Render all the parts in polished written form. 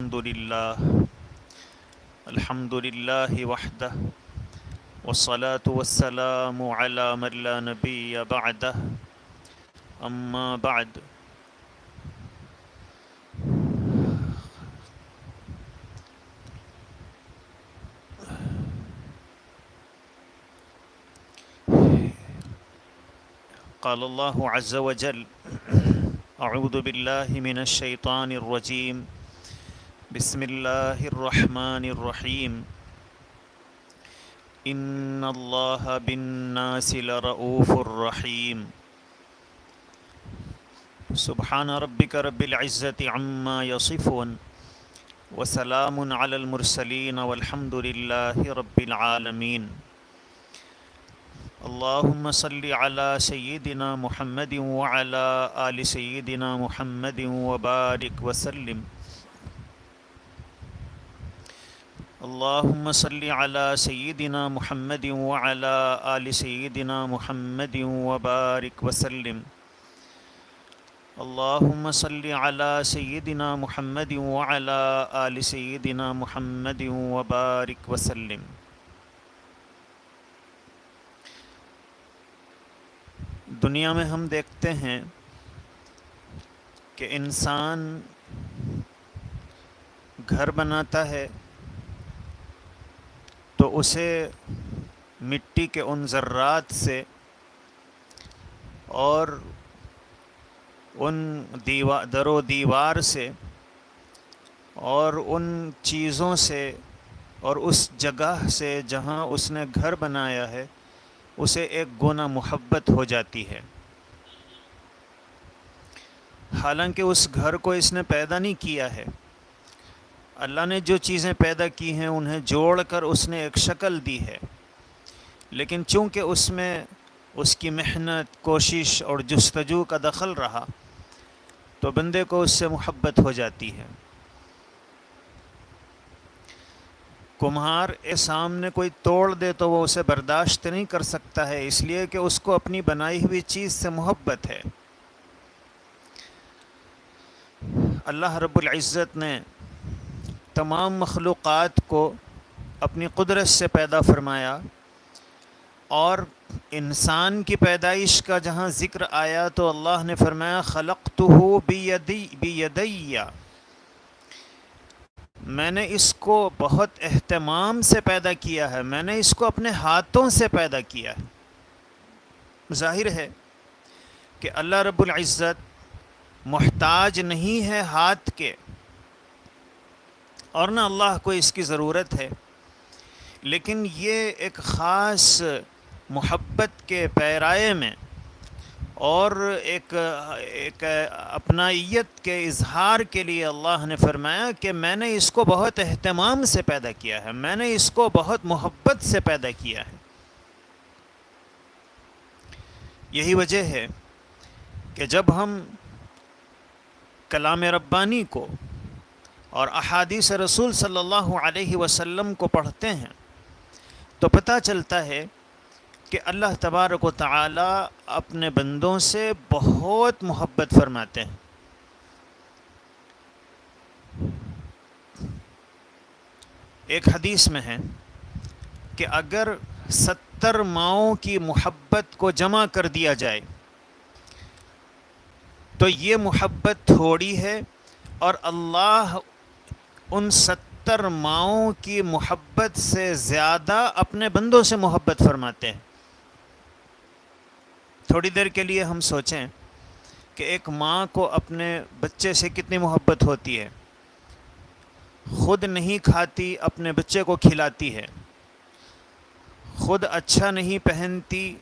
الحمد لله وحده والصلاة والسلام على من لا نبي بعده أما بعد قال الله عز وجل أعوذ بالله من الشيطان الرجيم بسم الله الرحمن الرحيم إن الله بالناس لرؤوف رحيم سبحان ربك رب العزة عما يصفون وسلام على المرسلين والحمد لله رب العالمين اللهم صل على سيدنا محمد وعلى آل سيدنا محمد وبارك وسلم اللهم صل على سيدنا محمد وعلى آل سيدنا محمد وبارك وسلم اللهم صل على سيدنا محمد وعلى آل سيدنا محمد وبارك وسلم دنیا میں ہم دیکھتے ہیں کہ انسان گھر بناتا ہے تو اسے مٹی کے ان ذرات سے اور ان در و دیوار سے اور ان چیزوں سے اور اس جگہ سے جہاں اس نے گھر بنایا ہے اسے ایک گونا محبت ہو جاتی ہے، حالانکہ اس گھر کو اس نے پیدا نہیں کیا ہے۔ اللہ نے جو چیزیں پیدا کی ہیں انہیں جوڑ کر اس نے ایک شکل دی ہے، لیکن چونکہ اس میں اس کی محنت، کوشش اور جستجو کا دخل رہا تو بندے کو اس سے محبت ہو جاتی ہے۔ کمہار کے سامنے کوئی توڑ دے تو وہ اسے برداشت نہیں کر سکتا ہے، اس لیے کہ اس کو اپنی بنائی ہوئی چیز سے محبت ہے۔ اللہ رب العزت نے تمام مخلوقات کو اپنی قدرت سے پیدا فرمایا، اور انسان کی پیدائش کا جہاں ذکر آیا تو اللہ نے فرمایا خلقتہ بیدی، میں نے اس کو بہت اہتمام سے پیدا کیا ہے، میں نے اس کو اپنے ہاتھوں سے پیدا کیا ہے۔ ظاہر ہے کہ اللہ رب العزت محتاج نہیں ہے ہاتھ کے، اور نہ اللہ کو اس کی ضرورت ہے، لیکن یہ ایک خاص محبت کے پیرائے میں اور ایک اپنائیت کے اظہار کے لیے اللہ نے فرمایا کہ میں نے اس کو بہت اہتمام سے پیدا کیا ہے، میں نے اس کو بہت محبت سے پیدا کیا ہے۔ یہی وجہ ہے کہ جب ہم کلام ربانی کو اور احادیث رسول صلی اللہ علیہ وسلم کو پڑھتے ہیں تو پتہ چلتا ہے کہ اللہ تبارک و تعالی اپنے بندوں سے بہت محبت فرماتے ہیں۔ ایک حدیث میں ہے کہ اگر 70 ماؤں کی محبت کو جمع کر دیا جائے تو یہ محبت تھوڑی ہے، اور اللہ ان 70 ماؤں کی محبت سے زیادہ اپنے بندوں سے محبت فرماتے ہیں۔ تھوڑی دیر کے لیے ہم سوچیں کہ ایک ماں کو اپنے بچے سے کتنی محبت ہوتی ہے، خود نہیں کھاتی اپنے بچے کو کھلاتی ہے، خود اچھا نہیں پہنتی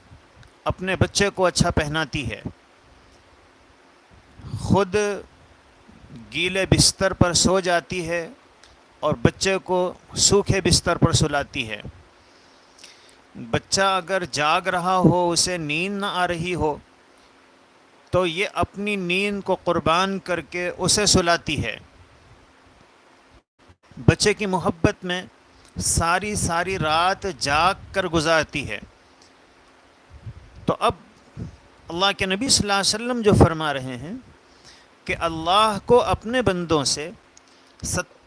اپنے بچے کو اچھا پہناتی ہے، خود گیلے بستر پر سو جاتی ہے اور بچے کو سوکھے بستر پر سلاتی ہے۔ بچہ اگر جاگ رہا ہو، اسے نیند نہ آ رہی ہو تو یہ اپنی نیند کو قربان کر کے اسے سلاتی ہے۔ بچے کی محبت میں ساری رات جاگ کر گزارتی ہے۔ تو اب اللہ کے نبی صلی اللہ علیہ وسلم جو فرما رہے ہیں کہ اللہ کو اپنے بندوں سے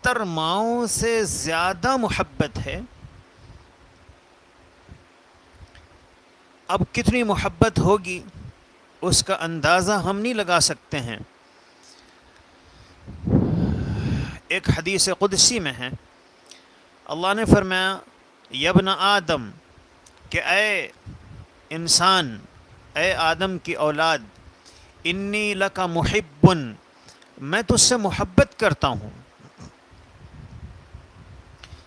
70 ماؤں سے زیادہ محبت ہے. اب کتنی محبت ہوگی اس کا اندازہ ہم نہیں لگا سکتے ہیں. ایک حدیث قدسی میں ہے، اللہ نے فرمایا یا ابن آدم، کہ اے انسان، اے آدم کی اولاد، انی لک محب، میں تجھ سے محبت کرتا ہوں.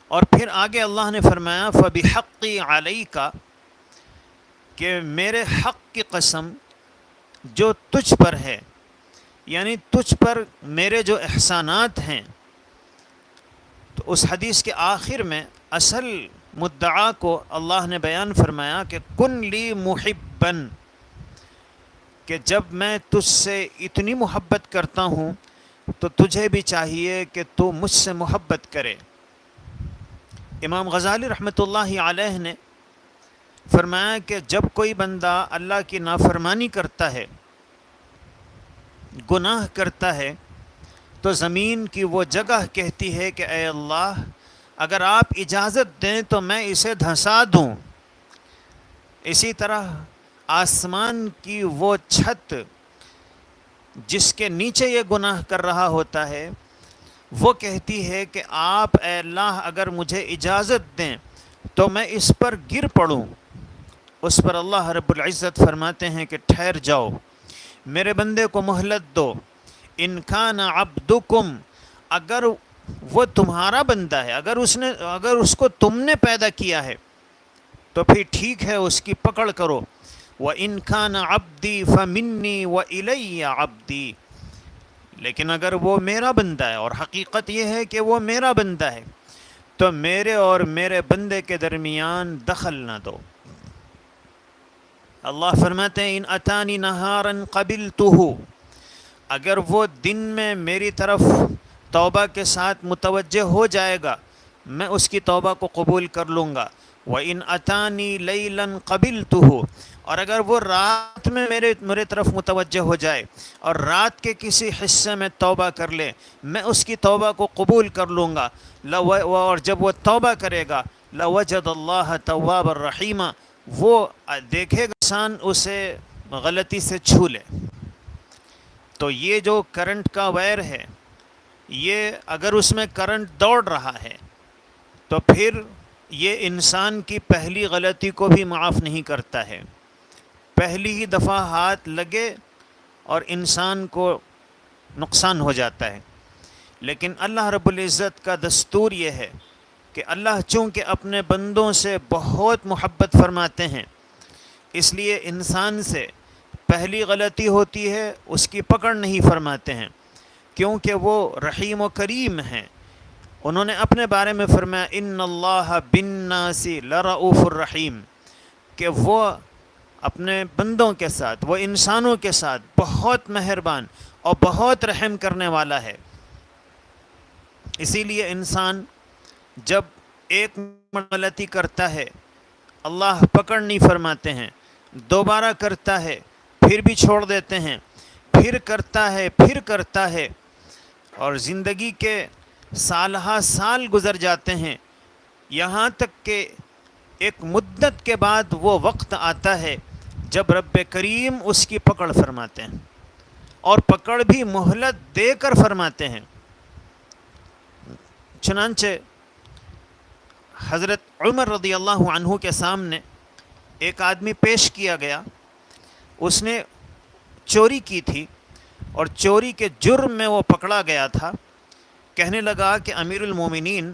اور پھر آگے اللہ نے فرمایا فبحقی علیک، کہ میرے حق کی قسم جو تجھ پر ہے، یعنی تجھ پر میرے جو احسانات ہیں. تو اس حدیث کے آخر میں اصل مدعا کو اللہ نے بیان فرمایا کہ کن لی محبن، کہ جب میں تجھ سے اتنی محبت کرتا ہوں تو تجھے بھی چاہیے کہ تو مجھ سے محبت کرے. امام غزالی رحمۃ اللہ علیہ نے فرمایا کہ جب کوئی بندہ اللہ کی نافرمانی کرتا ہے، گناہ کرتا ہے، تو زمین کی وہ جگہ کہتی ہے کہ اے اللہ، اگر آپ اجازت دیں تو میں اسے دھنسا دوں. اسی طرح آسمان کی وہ چھت جس کے نیچے یہ گناہ کر رہا ہوتا ہے، وہ کہتی ہے کہ آپ اے اللہ اگر مجھے اجازت دیں تو میں اس پر گر پڑوں. اس پر اللہ رب العزت فرماتے ہیں کہ ٹھہر جاؤ، میرے بندے کو مہلت دو. ان کان عبدکم، اگر وہ تمہارا بندہ ہے، اگر اس کو تم نے پیدا کیا ہے تو پھر ٹھیک ہے، اس کی پکڑ کرو. وَإِن كَانَ عَبْدِي فَمِنِّي وَإِلَيَّ عَبْدِي، لیکن اگر وہ میرا بندہ ہے، اور حقیقت یہ ہے کہ وہ میرا بندہ ہے، تو میرے اور میرے بندے کے درمیان دخل نہ دو. اللہ فرماتے ہیں ان اتانی نہارا قبلتہ، اگر وہ دن میں میری طرف توبہ کے ساتھ متوجہ ہو جائے گا، میں اس کی توبہ کو قبول کر لوں گا. وَإِنْ أَتَانِي لَيْلًا قَبِلْتُهُ، اور اگر وہ رات میں میرے طرف متوجہ ہو جائے اور رات کے کسی حصے میں توبہ کر لے، میں اس کی توبہ کو قبول کر لوں گا. اور جب وہ توبہ کرے گا لَوَجَدَ اللَّهَ تَوَّابًا رَحِيمًا، وہ دیکھے گا انسان اسے غلطی سے چھو لے. تو یہ جو کرنٹ کا وائر ہے، یہ اگر اس میں کرنٹ دوڑ رہا ہے تو پھر یہ انسان کی پہلی غلطی کو بھی معاف نہیں کرتا ہے. پہلی ہی دفعہ ہاتھ لگے اور انسان کو نقصان ہو جاتا ہے. لیکن اللہ رب العزت کا دستور یہ ہے کہ اللہ چونکہ اپنے بندوں سے بہت محبت فرماتے ہیں، اس لیے انسان سے پہلی غلطی ہوتی ہے اس کی پکڑ نہیں فرماتے ہیں، کیونکہ وہ رحیم و کریم ہیں. انہوں نے اپنے بارے میں فرمایا ان اللہ بالناس لرؤوف الرحیم، کہ وہ اپنے بندوں کے ساتھ، وہ انسانوں کے ساتھ بہت مہربان اور بہت رحم کرنے والا ہے. اسی لیے انسان جب ایک غلطی کرتا ہے اللہ پکڑ نہیں فرماتے ہیں، دوبارہ کرتا ہے پھر بھی چھوڑ دیتے ہیں، پھر کرتا ہے، اور زندگی کے سالہ سال گزر جاتے ہیں، یہاں تک کہ ایک مدت کے بعد وہ وقت آتا ہے جب رب کریم اس کی پکڑ فرماتے ہیں، اور پکڑ بھی مہلت دے کر فرماتے ہیں. چنانچہ حضرت عمر رضی اللہ عنہ کے سامنے ایک آدمی پیش کیا گیا، اس نے چوری کی تھی اور چوری کے جرم میں وہ پکڑا گیا تھا. کہنے لگا کہ امیر المومنین،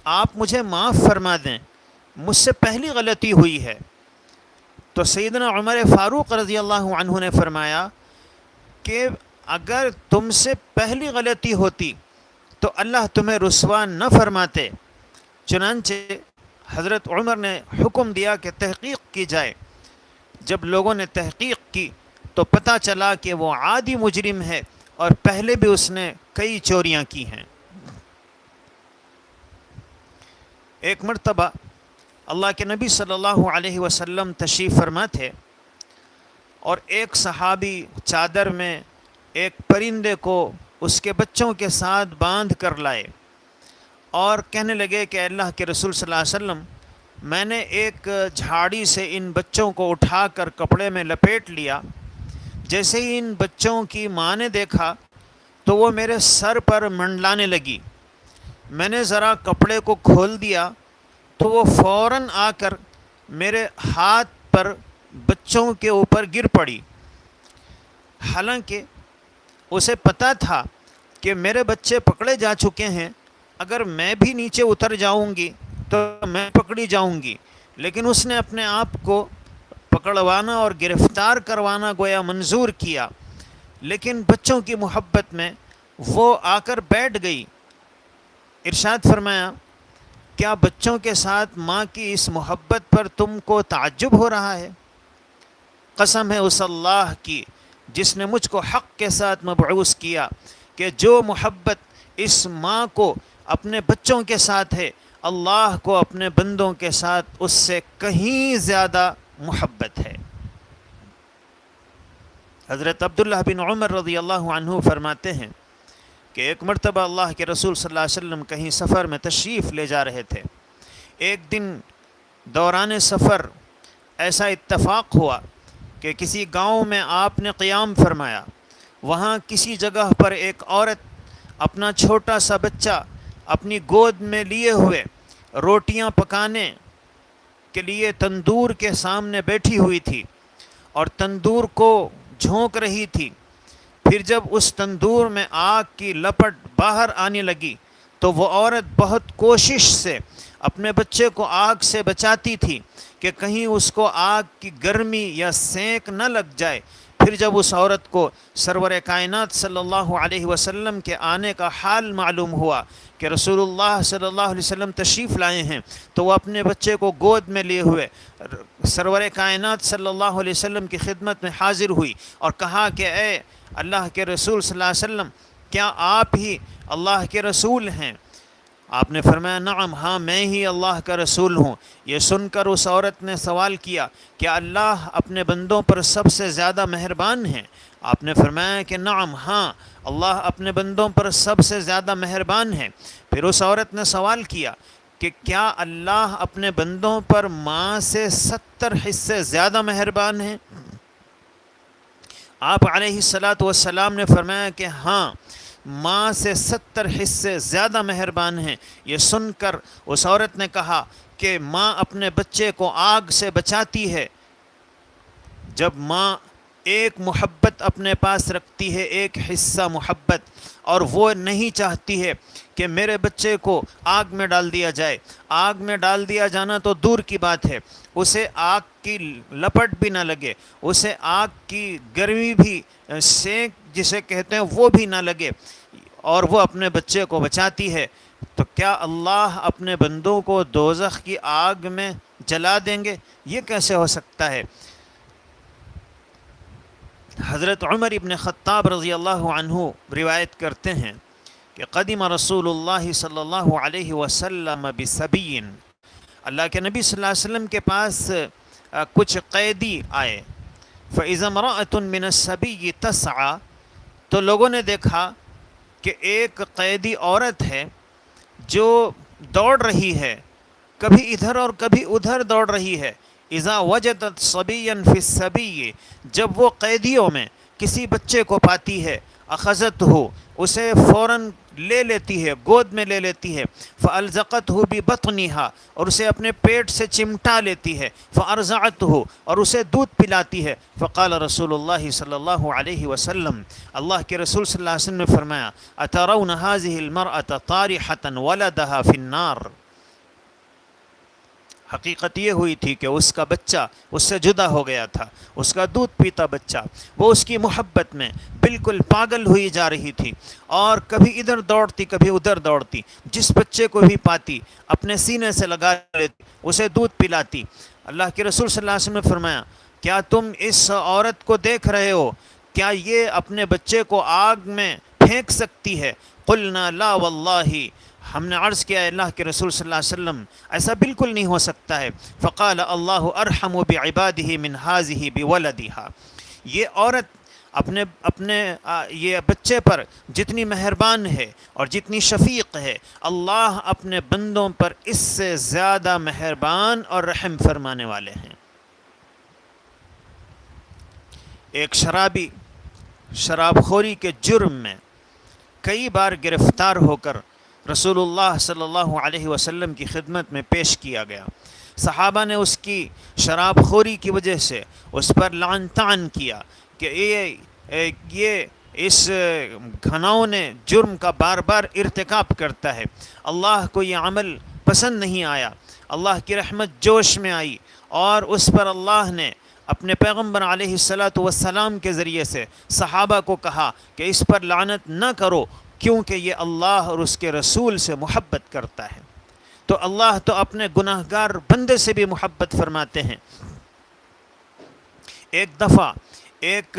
آپ مجھے معاف فرما دیں، مجھ سے پہلی غلطی ہوئی ہے. تو سیدنا عمر فاروق رضی اللہ عنہ نے فرمایا کہ اگر تم سے پہلی غلطی ہوتی تو اللہ تمہیں رسوا نہ فرماتے. چنانچہ حضرت عمر نے حکم دیا کہ تحقیق کی جائے. جب لوگوں نے تحقیق کی تو پتہ چلا کہ وہ عادی مجرم ہے اور پہلے بھی اس نے کئی چوریاں کی ہیں. ایک مرتبہ اللہ کے نبی صلی اللہ علیہ وسلم تشریف فرما تھے، اور ایک صحابی چادر میں ایک پرندے کو اس کے بچوں کے ساتھ باندھ کر لائے. اور کہنے لگے کہ اللہ کے رسول صلی اللہ علیہ وسلم، میں نے ایک جھاڑی سے ان بچوں کو اٹھا کر کپڑے میں لپیٹ لیا، جیسے ہی ان بچوں کی ماں نے دیکھا تو وہ میرے سر پر منڈلانے لگی۔ میں نے ذرا کپڑے کو کھول دیا تو وہ فوراً آ کر میرے ہاتھ پر بچوں کے اوپر گر پڑی۔ حالانکہ اسے پتہ تھا کہ میرے بچے پکڑے جا چکے ہیں، اگر میں بھی نیچے اتر جاؤں گی تو میں پکڑی جاؤں گی، لیکن اس نے اپنے آپ کو پکڑوانا اور گرفتار کروانا گویا منظور کیا، لیکن بچوں کی محبت میں وہ آ کر بیٹھ گئی۔ ارشاد فرمایا، کیا بچوں کے ساتھ ماں کی اس محبت پر تم کو تعجب ہو رہا ہے؟ قسم ہے اس اللہ کی جس نے مجھ کو حق کے ساتھ مبعوث کیا، کہ جو محبت اس ماں کو اپنے بچوں کے ساتھ ہے، اللہ کو اپنے بندوں کے ساتھ اس سے کہیں زیادہ محبت ہے۔ حضرت عبداللہ بن عمر رضی اللہ عنہ فرماتے ہیں کہ ایک مرتبہ اللہ کے رسول صلی اللہ علیہ وسلم کہیں سفر میں تشریف لے جا رہے تھے۔ ایک دن دوران سفر ایسا اتفاق ہوا کہ کسی گاؤں میں آپ نے قیام فرمایا۔ وہاں کسی جگہ پر ایک عورت اپنا چھوٹا سا بچہ اپنی گود میں لیے ہوئے روٹیاں پکانے کے لیے تندور کے سامنے بیٹھی ہوئی تھی اور تندور کو جھونک رہی تھی۔ پھر جب اس تندور میں آگ کی لپٹ باہر آنے لگی تو وہ عورت بہت کوشش سے اپنے بچے کو آگ سے بچاتی تھی کہ کہیں اس کو آگ کی گرمی یا سینک نہ لگ جائے۔ پھر جب اس عورت کو سرور کائنات صلی اللہ علیہ وسلم کے آنے کا حال معلوم ہوا کہ رسول اللہ صلی اللہ علیہ وسلم تشریف لائے ہیں، تو وہ اپنے بچے کو گود میں لیے ہوئے سرور کائنات صلی اللہ علیہ وسلم کی خدمت میں حاضر ہوئی اور کہا کہ اے اللہ کے رسول صلی اللہ علیہ وسلم، کیا آپ ہی اللہ کے رسول ہیں؟ آپ نے فرمایا نعم، ہاں میں ہی اللہ کا رسول ہوں۔ یہ سن کر اس عورت نے سوال کیا کہ اللہ اپنے بندوں پر سب سے زیادہ مہربان ہیں؟ آپ نے فرمایا کہ نعم، ہاں اللہ اپنے بندوں پر سب سے زیادہ مہربان ہے۔ پھر اس عورت نے سوال کیا کہ کیا اللہ اپنے بندوں پر ماں سے 70 حصے زیادہ مہربان ہیں؟ آپ علیہ السلام نے فرمایا کہ ہاں، ماں سے 70 حصے زیادہ مہربان ہیں۔ یہ سن کر اس عورت نے کہا کہ ماں اپنے بچے کو آگ سے بچاتی ہے۔ جب ماں ایک محبت اپنے پاس رکھتی ہے، ایک حصہ محبت، اور وہ نہیں چاہتی ہے کہ میرے بچے کو آگ میں ڈال دیا جائے، آگ میں ڈال دیا جانا تو دور کی بات ہے، اسے آگ کی لپٹ بھی نہ لگے، اسے آگ کی گرمی بھی، سینک جسے کہتے ہیں وہ بھی نہ لگے، اور وہ اپنے بچے کو بچاتی ہے، تو کیا اللہ اپنے بندوں کو دوزخ کی آگ میں جلا دیں گے؟ یہ کیسے ہو سکتا ہے؟ حضرت عمر ابن خطاب رضی اللہ عنہ روایت کرتے ہیں کہ قدم رسول اللہ صلی اللہ علیہ وسلم بسبی، اللہ کے نبی صلی اللہ علیہ وسلم کے پاس کچھ قیدی آئے۔ فإذا امرأة من السبی تسعى، تو لوگوں نے دیکھا کہ ایک قیدی عورت ہے جو دوڑ رہی ہے، کبھی ادھر اور کبھی ادھر دوڑ رہی ہے۔ اذا وجدت صبیا فی السبی، جب وہ قیدیوں میں کسی بچے کو پاتی ہے، اخذتہ، اسے فوراً لے لیتی ہے، گود میں لے لیتی ہے، فالزقتہ ببطنہا، اور اسے اپنے پیٹ سے چمٹا لیتی ہے، فارضعتہ، اور اسے دودھ پلاتی ہے۔ فقال رسول اللہ صلی اللہ علیہ وسلم، اللہ کے رسول صلی اللہ علیہ وسلم نے فرمایا اترون هذه المرأة طارحة ولدها في النار، حقیقت یہ ہوئی تھی کہ اس کا بچہ اس سے جدا ہو گیا تھا، اس کا دودھ پیتا بچہ، وہ اس کی محبت میں بالکل پاگل ہوئی جا رہی تھی، اور کبھی ادھر دوڑتی کبھی ادھر دوڑتی، جس بچے کو بھی پاتی اپنے سینے سے لگا لیتی، اسے دودھ پلاتی۔ اللہ کے رسول صلی اللہ علیہ وسلم نے فرمایا کیا تم اس عورت کو دیکھ رہے ہو؟ کیا یہ اپنے بچے کو آگ میں پھینک سکتی ہے؟ قلنا لا واللہ، ہم نے عرض کیا اللہ کے رسول صلی اللہ علیہ وسلم ایسا بالکل نہیں ہو سکتا ہے۔ فقال اللہ ارحم بعبادہ من ہذہ بولدہا، یہ عورت اپنے یہ بچے پر جتنی مہربان ہے اور جتنی شفیق ہے، اللہ اپنے بندوں پر اس سے زیادہ مہربان اور رحم فرمانے والے ہیں۔ ایک شرابی شراب خوری کے جرم میں کئی بار گرفتار ہو کر رسول اللہ صلی اللہ علیہ وسلم کی خدمت میں پیش کیا گیا۔ صحابہ نے اس کی شراب خوری کی وجہ سے اس پر لعن طعن کیا کہ یہ اس گھناؤں نے جرم کا بار بار ارتکاب کرتا ہے، اللہ کو یہ عمل پسند نہیں آیا۔ اللہ کی رحمت جوش میں آئی اور اس پر اللہ نے اپنے پیغمبر علیہ الصلاۃ والسلام کے ذریعے سے صحابہ کو کہا کہ اس پر لعنت نہ کرو، کیونکہ یہ اللہ اور اس کے رسول سے محبت کرتا ہے۔ تو اللہ تو اپنے گناہ گار بندے سے بھی محبت فرماتے ہیں۔ ایک دفعہ ایک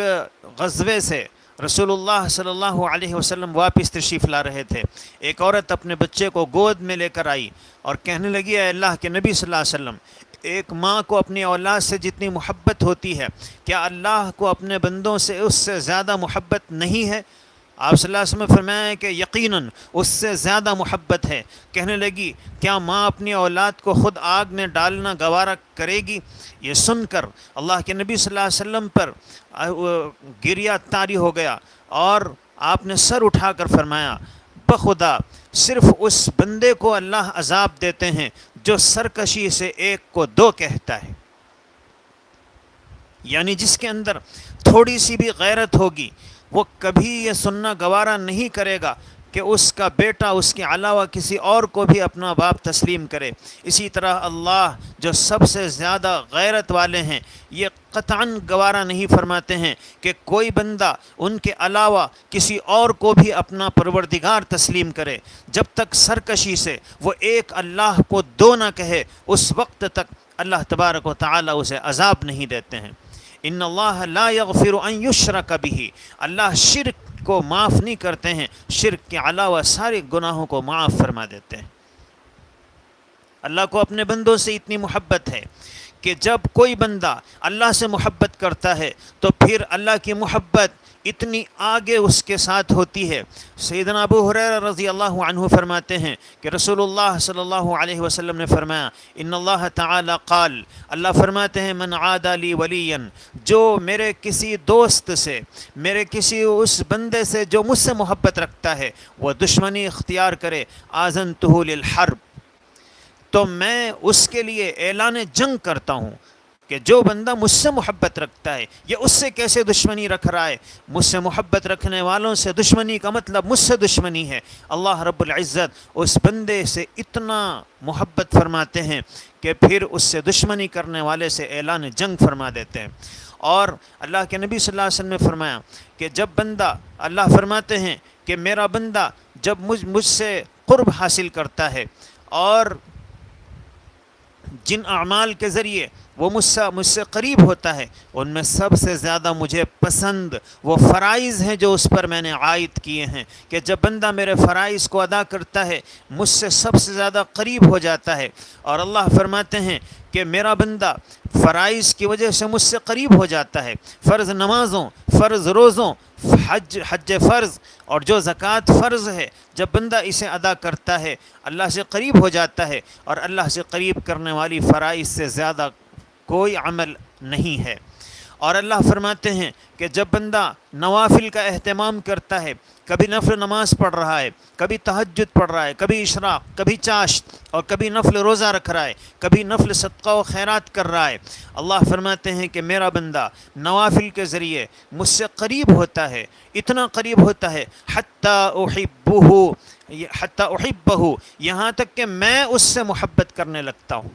غزوے سے رسول اللہ صلی اللہ علیہ وسلم واپس تشریف لا رہے تھے۔ ایک عورت اپنے بچے کو گود میں لے کر آئی اور کہنے لگی، اے اللہ کے نبی صلی اللہ علیہ وسلم، ایک ماں کو اپنی اولاد سے جتنی محبت ہوتی ہے، کیا اللہ کو اپنے بندوں سے اس سے زیادہ محبت نہیں ہے؟ آپ صلی اللہ علیہ وسلم نے فرمایا کہ یقیناً اس سے زیادہ محبت ہے۔ کہنے لگی، کیا ماں اپنی اولاد کو خود آگ میں ڈالنا گوارا کرے گی؟ یہ سن کر اللہ کے نبی صلی اللہ علیہ وسلم پر گریہ طاری ہو گیا اور آپ نے سر اٹھا کر فرمایا، بخدا صرف اس بندے کو اللہ عذاب دیتے ہیں جو سرکشی سے ایک کو دو کہتا ہے، یعنی جس کے اندر تھوڑی سی بھی غیرت ہوگی وہ کبھی یہ سننا گوارا نہیں کرے گا کہ اس کا بیٹا اس کے علاوہ کسی اور کو بھی اپنا باپ تسلیم کرے۔ اسی طرح اللہ جو سب سے زیادہ غیرت والے ہیں، یہ قطعاً گوارا نہیں فرماتے ہیں کہ کوئی بندہ ان کے علاوہ کسی اور کو بھی اپنا پروردگار تسلیم کرے۔ جب تک سرکشی سے وہ ایک اللہ کو دو نہ کہے، اس وقت تک اللہ تبارک و تعالی اسے عذاب نہیں دیتے ہیں۔ ان اللہ لا یغفر ان یشرک بہ، اللہ شرک کو معاف نہیں کرتے ہیں، شرک کے علاوہ سارے گناہوں کو معاف فرما دیتے ہیں۔ اللہ کو اپنے بندوں سے اتنی محبت ہے کہ جب کوئی بندہ اللہ سے محبت کرتا ہے تو پھر اللہ کی محبت اتنی آگے اس کے ساتھ ہوتی ہے۔ سیدنا ابو ہریرہ رضی اللہ عنہ فرماتے ہیں کہ رسول اللہ صلی اللہ علیہ وسلم نے فرمایا، ان اللہ تعالی قال، اللہ فرماتے ہیں، من عاد لی ولیا، جو میرے کسی دوست سے، میرے کسی اس بندے سے جو مجھ سے محبت رکھتا ہے، وہ دشمنی اختیار کرے، آذنتہ للحرب، تو میں اس کے لیے اعلان جنگ کرتا ہوں کہ جو بندہ مجھ سے محبت رکھتا ہے، یہ اس سے کیسے دشمنی رکھ رہا ہے؟ مجھ سے محبت رکھنے والوں سے دشمنی کا مطلب مجھ سے دشمنی ہے۔ اللہ رب العزت اس بندے سے اتنا محبت فرماتے ہیں کہ پھر اس سے دشمنی کرنے والے سے اعلان جنگ فرما دیتے ہیں۔ اور اللہ کے نبی صلی اللہ علیہ وسلم نے فرمایا کہ جب بندہ، اللہ فرماتے ہیں کہ میرا بندہ جب مجھ سے قرب حاصل کرتا ہے اور جن اعمال کے ذریعے وہ مجھ سے قریب ہوتا ہے، ان میں سب سے زیادہ مجھے پسند وہ فرائض ہیں جو اس پر میں نے عائد کیے ہیں، کہ جب بندہ میرے فرائض کو ادا کرتا ہے مجھ سے سب سے زیادہ قریب ہو جاتا ہے۔ اور اللہ فرماتے ہیں کہ میرا بندہ فرائض کی وجہ سے مجھ سے قریب ہو جاتا ہے، فرض نمازوں، فرض روزوں، حج فرض اور جو زکوٰۃ فرض ہے، جب بندہ اسے ادا کرتا ہے اللہ سے قریب ہو جاتا ہے، اور اللہ سے قریب کرنے والی فرائض سے زیادہ کوئی عمل نہیں ہے۔ اور اللہ فرماتے ہیں کہ جب بندہ نوافل کا اہتمام کرتا ہے، کبھی نفل نماز پڑھ رہا ہے، کبھی تہجد پڑھ رہا ہے، کبھی اشراق، کبھی چاشت، اور کبھی نفل روزہ رکھ رہا ہے، کبھی نفل صدقہ و خیرات کر رہا ہے، اللہ فرماتے ہیں کہ میرا بندہ نوافل کے ذریعے مجھ سے قریب ہوتا ہے، اتنا قریب ہوتا ہے حتی احبہ، یہاں تک کہ میں اس سے محبت کرنے لگتا ہوں۔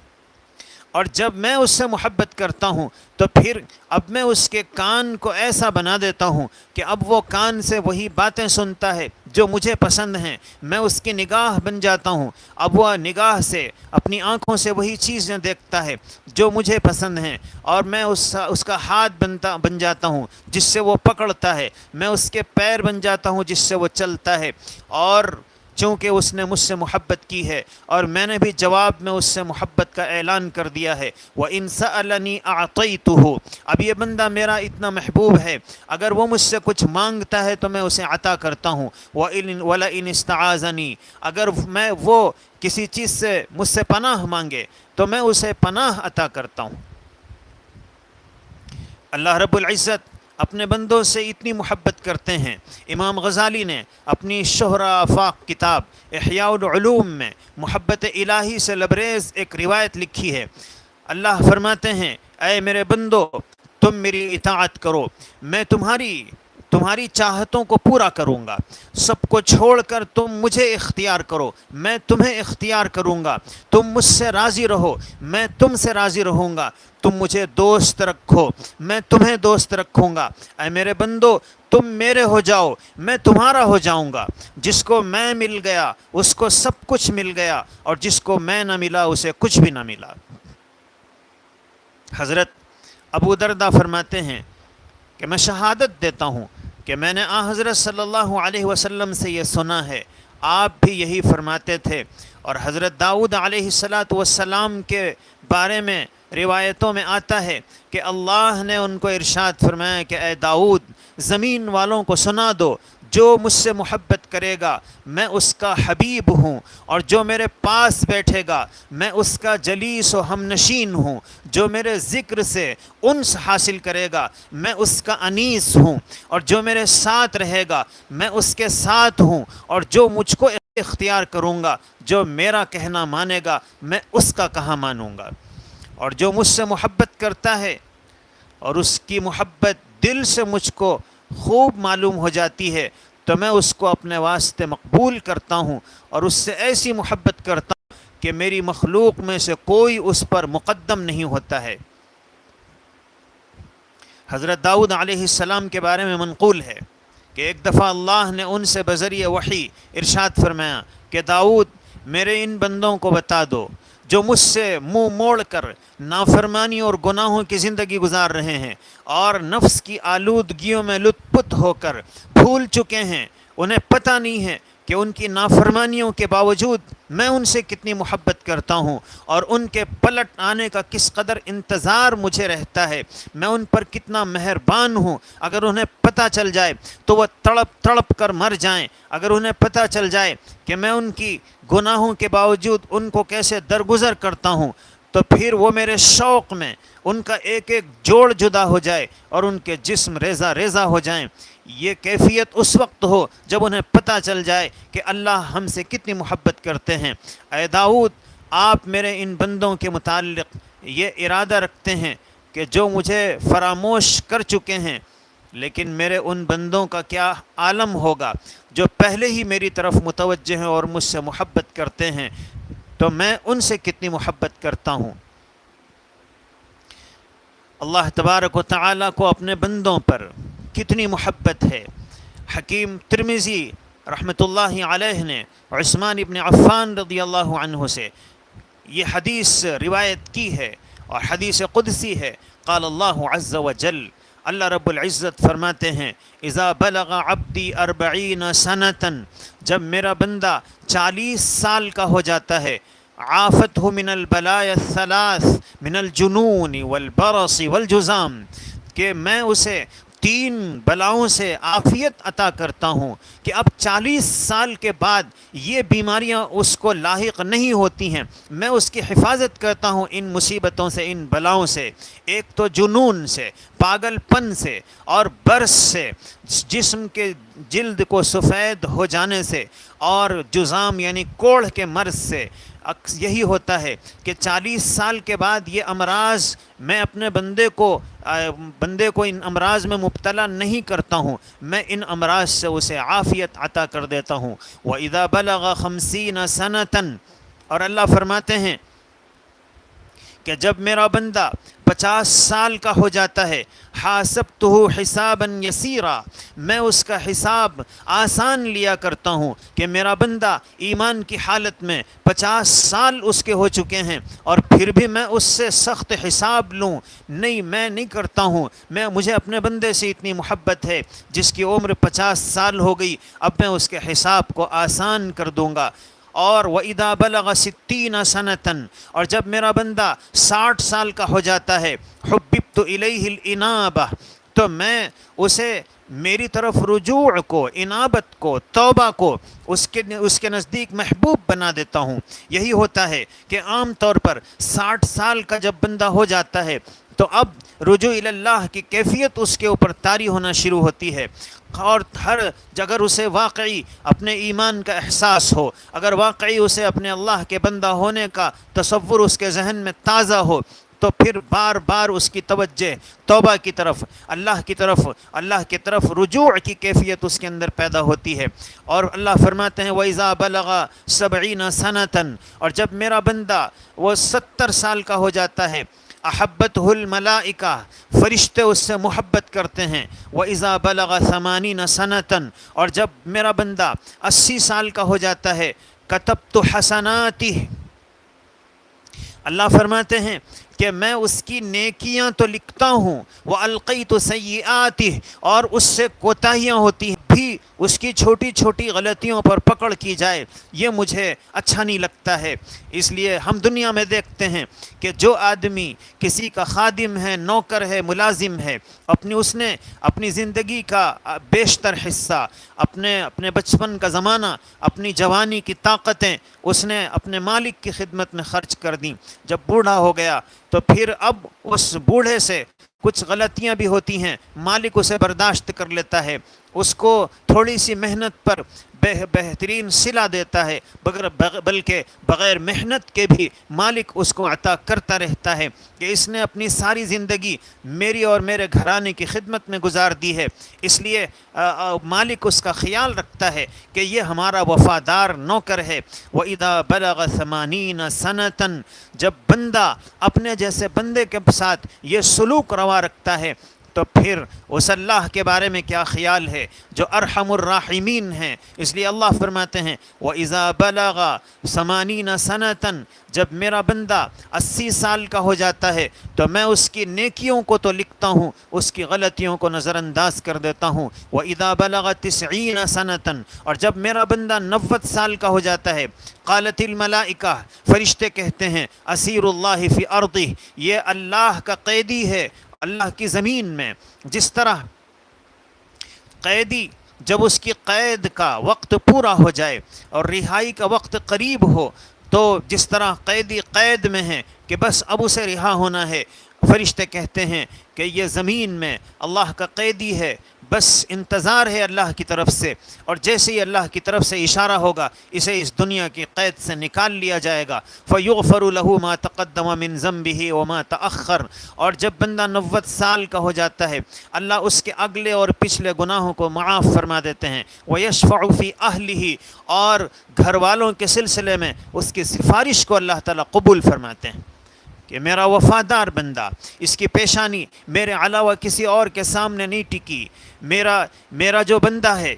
اور جب میں اس سے محبت کرتا ہوں تو پھر اب میں اس کے کان کو ایسا بنا دیتا ہوں کہ اب وہ کان سے وہی باتیں سنتا ہے جو مجھے پسند ہیں، میں اس کی نگاہ بن جاتا ہوں، اب وہ نگاہ سے، اپنی آنکھوں سے وہی چیزیں دیکھتا ہے جو مجھے پسند ہیں، اور میں اس کا ہاتھ بن جاتا ہوں جس سے وہ پکڑتا ہے، میں اس کے پیر بن جاتا ہوں جس سے وہ چلتا ہے، اور چونکہ اس نے مجھ سے محبت کی ہے اور میں نے بھی جواب میں اس سے محبت کا اعلان کر دیا ہے۔ وَإِن سَأَلَنِي أَعْطَيْتُهُ، اب یہ بندہ میرا اتنا محبوب ہے، اگر وہ مجھ سے کچھ مانگتا ہے تو میں اسے عطا کرتا ہوں۔ وَلَئِنِ اسْتَعَاذَنِي، اگر وہ کسی چیز سے مجھ سے پناہ مانگے تو میں اسے پناہ عطا کرتا ہوں۔ اللہ رب العزت اپنے بندوں سے اتنی محبت کرتے ہیں۔ امام غزالی نے اپنی شہرہ آفاق کتاب احیاء العلوم میں محبت الہی سے لبریز ایک روایت لکھی ہے۔ اللہ فرماتے ہیں، اے میرے بندو، تم میری اطاعت کرو، میں تمہاری چاہتوں کو پورا کروں گا، سب کو چھوڑ کر تم مجھے اختیار کرو، میں تمہیں اختیار کروں گا، تم مجھ سے راضی رہو، میں تم سے راضی رہوں گا، تم مجھے دوست رکھو، میں تمہیں دوست رکھوں گا۔ اے میرے بندو، تم میرے ہو جاؤ، میں تمہارا ہو جاؤں گا۔ جس کو میں مل گیا اس کو سب کچھ مل گیا، اور جس کو میں نہ ملا اسے کچھ بھی نہ ملا۔ حضرت ابو درداء فرماتے ہیں کہ میں شہادت دیتا ہوں کہ میں نے حضرت صلی اللہ علیہ وسلم سے یہ سنا ہے، آپ بھی یہی فرماتے تھے۔ اور حضرت داؤد علیہ السلام کے بارے میں روایتوں میں آتا ہے کہ اللہ نے ان کو ارشاد فرمایا کہ اے داؤد، زمین والوں کو سنا دو، جو مجھ سے محبت کرے گا میں اس کا حبیب ہوں، اور جو میرے پاس بیٹھے گا میں اس کا جلیس و ہم نشین ہوں، جو میرے ذکر سے انس حاصل کرے گا میں اس کا انیس ہوں، اور جو میرے ساتھ رہے گا میں اس کے ساتھ ہوں، اور جو مجھ کو اختیار کروں گا، جو میرا کہنا مانے گا میں اس کا کہا مانوں گا۔ اور جو مجھ سے محبت کرتا ہے اور اس کی محبت دل سے مجھ کو خوب معلوم ہو جاتی ہے تو میں اس کو اپنے واسطے مقبول کرتا ہوں، اور اس سے ایسی محبت کرتا ہوں کہ میری مخلوق میں سے کوئی اس پر مقدم نہیں ہوتا ہے۔ حضرت داؤد علیہ السلام کے بارے میں منقول ہے کہ ایک دفعہ اللہ نے ان سے بذریعہ وحی ارشاد فرمایا کہ داؤد، میرے ان بندوں کو بتا دو جو مجھ سے منہ موڑ کر نافرمانی اور گناہوں کی زندگی گزار رہے ہیں اور نفس کی آلودگیوں میں لت پت ہو کر بھول چکے ہیں، انہیں پتہ نہیں ہے کہ ان کی نافرمانیوں کے باوجود میں ان سے کتنی محبت کرتا ہوں، اور ان کے پلٹ آنے کا کس قدر انتظار مجھے رہتا ہے، میں ان پر کتنا مہربان ہوں۔ اگر انہیں پتہ چل جائے تو وہ تڑپ تڑپ کر مر جائیں، اگر انہیں پتہ چل جائے کہ میں ان کی گناہوں کے باوجود ان کو کیسے درگزر کرتا ہوں، تو پھر وہ میرے شوق میں ان کا ایک ایک جوڑ جدا ہو جائے اور ان کے جسم ریزہ ریزہ ہو جائیں۔ یہ کیفیت اس وقت ہو جب انہیں پتہ چل جائے کہ اللہ ہم سے کتنی محبت کرتے ہیں۔ اے داؤد، آپ میرے ان بندوں کے متعلق یہ ارادہ رکھتے ہیں کہ جو مجھے فراموش کر چکے ہیں، لیکن میرے ان بندوں کا کیا عالم ہوگا جو پہلے ہی میری طرف متوجہ ہیں اور مجھ سے محبت کرتے ہیں، تو میں ان سے کتنی محبت کرتا ہوں۔ اللہ تبارک و تعالیٰ کو اپنے بندوں پر کتنی محبت ہے۔ حکیم ترمذی رحمۃ اللہ علیہ نے عثمان ابن عفان رضی اللہ عنہ سے یہ حدیث روایت کی ہے، اور حدیث قدسی ہے۔ قال اللہ عز وجل، اللہ رب العزت فرماتے ہیں، اذا بلغ عبدی 40 سنۃ، جب میرا بندہ 40 سال کا ہو جاتا ہے، عافته من البلاء الثلاث من الجنون والبرص والجذام، کہ میں اسے 3 بلاؤں سے عافیت عطا کرتا ہوں کہ اب 40 سال کے بعد یہ بیماریاں اس کو لاحق نہیں ہوتی ہیں، میں اس کی حفاظت کرتا ہوں ان مصیبتوں سے، ان بلاؤں سے۔ ایک تو جنون سے، پاگل پن سے، اور برس سے، جسم کے جلد کو سفید ہو جانے سے، اور جذام یعنی کوڑھ کے مرض سے۔ یہی ہوتا ہے کہ 40 سال کے بعد یہ امراض میں اپنے بندے کو ان امراض میں مبتلا نہیں کرتا ہوں، میں ان امراض سے اسے عافیت عطا کر دیتا ہوں۔ وَإِذَا بَلَغَ 50 سَنَةً، اور اللہ فرماتے ہیں کہ جب میرا بندہ 50 سال کا ہو جاتا ہے، حاسبتہ حسابا یسیرا، میں اس کا حساب آسان لیا کرتا ہوں کہ میرا بندہ ایمان کی حالت میں 50 سال اس کے ہو چکے ہیں اور پھر بھی میں اس سے سخت حساب لوں، نہیں، میں نہیں کرتا ہوں۔ مجھے اپنے بندے سے اتنی محبت ہے، جس کی عمر 50 سال ہو گئی، اب میں اس کے حساب کو آسان کر دوں گا۔ اور وَإِذَا بَلَغَ 60 سَنَةً، اور جب میرا بندہ 60 سال کا ہو جاتا ہے، حُبِّبْتُ إِلَيْهِ الْإِنَابَةَ، تو میں اسے میری طرف رجوع کو، انابت کو، توبہ کو اس کے نزدیک محبوب بنا دیتا ہوں۔ یہی ہوتا ہے کہ عام طور پر 60 سال کا جب بندہ ہو جاتا ہے تو اب رجوع اللہ کی کیفیت اس کے اوپر طاری ہونا شروع ہوتی ہے، اور اگر اسے واقعی اپنے ایمان کا احساس ہو، اگر واقعی اسے اپنے اللہ کے بندہ ہونے کا تصور اس کے ذہن میں تازہ ہو، تو پھر بار بار اس کی توجہ توبہ کی طرف، اللہ کی طرف رجوع کی کیفیت اس کے اندر پیدا ہوتی ہے۔ اور اللہ فرماتے ہیں وَإِذَا بَلَغَ 70 سَنَةً، اور جب میرا بندہ وہ 70 سال کا ہو جاتا ہے، احبتہ الملائکہ، فرشتے اس سے محبت کرتے ہیں۔ وَإِذَا بَلَغَ 80 سَنَةً، اور جب میرا بندہ 80 سال کا ہو جاتا ہے، كتبت حسناتہ، اللہ فرماتے ہیں کہ میں اس کی نیکیاں تو لکھتا ہوں، وَأَلْقَيْتُ سَيِّئَاتِهِ، اور اس سے کوتاہیاں ہوتی ہیں بھی، اس کی چھوٹی چھوٹی غلطیوں پر پکڑ کی جائے، یہ مجھے اچھا نہیں لگتا ہے۔ اس لیے ہم دنیا میں دیکھتے ہیں کہ جو آدمی کسی کا خادم ہے، نوکر ہے، ملازم ہے، اس نے اپنی زندگی کا بیشتر حصہ، اپنے بچپن کا زمانہ، اپنی جوانی کی طاقتیں اس نے اپنے مالک کی خدمت میں خرچ کر دیں، جب بوڑھا ہو گیا تو پھر اب اس بوڑھے سے کچھ غلطیاں بھی ہوتی ہیں، مالک اسے برداشت کر لیتا ہے، اس کو تھوڑی سی محنت پر بہترین صلہ دیتا ہے، بلکہ بغیر محنت کے بھی مالک اس کو عطا کرتا رہتا ہے کہ اس نے اپنی ساری زندگی میری اور میرے گھرانے کی خدمت میں گزار دی ہے، اس لیے مالک اس کا خیال رکھتا ہے کہ یہ ہمارا وفادار نوکر ہے۔ وَإِذَا بَلَغَ 80 سَنَةً، جب بندہ اپنے جیسے بندے کے ساتھ یہ سلوک روا رکھتا ہے تو پھر اس اللہ کے بارے میں کیا خیال ہے جو ارحم الراحمین ہیں۔ اس لیے اللہ فرماتے ہیں وَإِذَا بَلَغَ 80 سَنَةً، جب میرا بندہ 80 سال کا ہو جاتا ہے تو میں اس کی نیکیوں کو تو لکھتا ہوں، اس کی غلطیوں کو نظر انداز کر دیتا ہوں۔ وَإِذَا بَلَغَ 90 سَنَةً، اور جب میرا بندہ 90 سال کا ہو جاتا ہے، قالت الملائکہ، فرشتے کہتے ہیں اسیر اللہ فی ارضہ، یہ اللہ کا قیدی ہے اللہ کی زمین میں۔ جس طرح قیدی جب اس کی قید کا وقت پورا ہو جائے اور رہائی کا وقت قریب ہو، تو جس طرح قیدی قید میں ہے کہ بس اب اسے رہا ہونا ہے، فرشتے کہتے ہیں کہ یہ زمین میں اللہ کا قیدی ہے، بس انتظار ہے اللہ کی طرف سے، اور جیسے ہی اللہ کی طرف سے اشارہ ہوگا اسے اس دنیا کی قید سے نکال لیا جائے گا۔ فَيُغْفَرُ لَهُ مَا تَقَدَّمَ مِن ذَنبِهِ وَمَا تَأَخَّرَ، اور جب بندہ 90 سال کا ہو جاتا ہے اللہ اس کے اگلے اور پچھلے گناہوں کو معاف فرما دیتے ہیں۔ وَيَشْفَعُ فِي أَهْلِهِ، اور گھر والوں کے سلسلے میں اس کی سفارش کو اللہ تعالیٰ قبول فرماتے ہیں کہ میرا وفادار بندہ، اس کی پیشانی میرے علاوہ کسی اور کے سامنے نہیں ٹکی، میرا جو بندہ ہے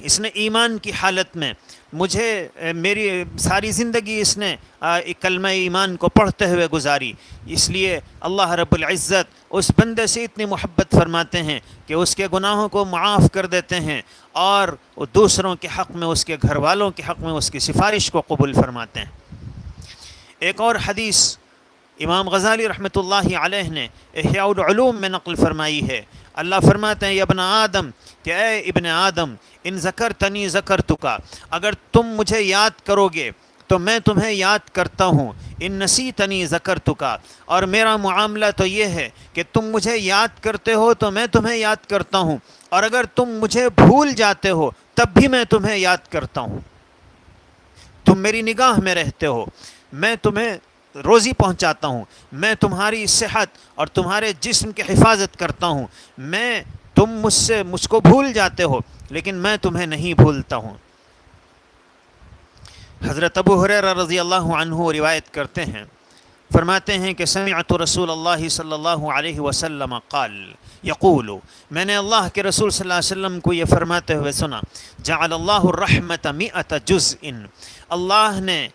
اس نے ایمان کی حالت میں میری ساری زندگی اس نے کلمہ ایمان کو پڑھتے ہوئے گزاری، اس لیے اللہ رب العزت اس بندے سے اتنی محبت فرماتے ہیں کہ اس کے گناہوں کو معاف کر دیتے ہیں، اور دوسروں کے حق میں، اس کے گھر والوں کے حق میں اس کی سفارش کو قبول فرماتے ہیں۔ ایک اور حدیث امام غزالی رحمۃ اللہ علیہ نے احیاء العلوم میں نقل فرمائی ہے۔ اللہ فرماتے ہیں یا ابن آدم، کہ اے ابن آدم، ان ذکرتنی ذکرتک، اگر تم مجھے یاد کرو گے تو میں تمہیں یاد کرتا ہوں، ان نسیتنی ذکرتک، اور میرا معاملہ تو یہ ہے کہ تم مجھے یاد کرتے ہو تو میں تمہیں یاد کرتا ہوں، اور اگر تم مجھے بھول جاتے ہو تب بھی میں تمہیں یاد کرتا ہوں۔ تم میری نگاہ میں رہتے ہو، میں تمہیں روزی پہنچاتا ہوں، میں تمہاری صحت اور تمہارے جسم کی حفاظت کرتا ہوں، تم مجھ کو بھول جاتے ہو لیکن میں تمہیں نہیں بھولتا ہوں۔ حضرت ابو ہریرہ رضی اللہ عنہ روایت کرتے ہیں فرماتے ہیں کہ سمعت رسول اللہ صلی اللہ علیہ وسلم قال یقول، میں نے اللہ کے رسول صلی اللہ علیہ وسلم کو یہ فرماتے ہوئے سنا، جعل اللہ الرحمت 100 جزء، اللہ نے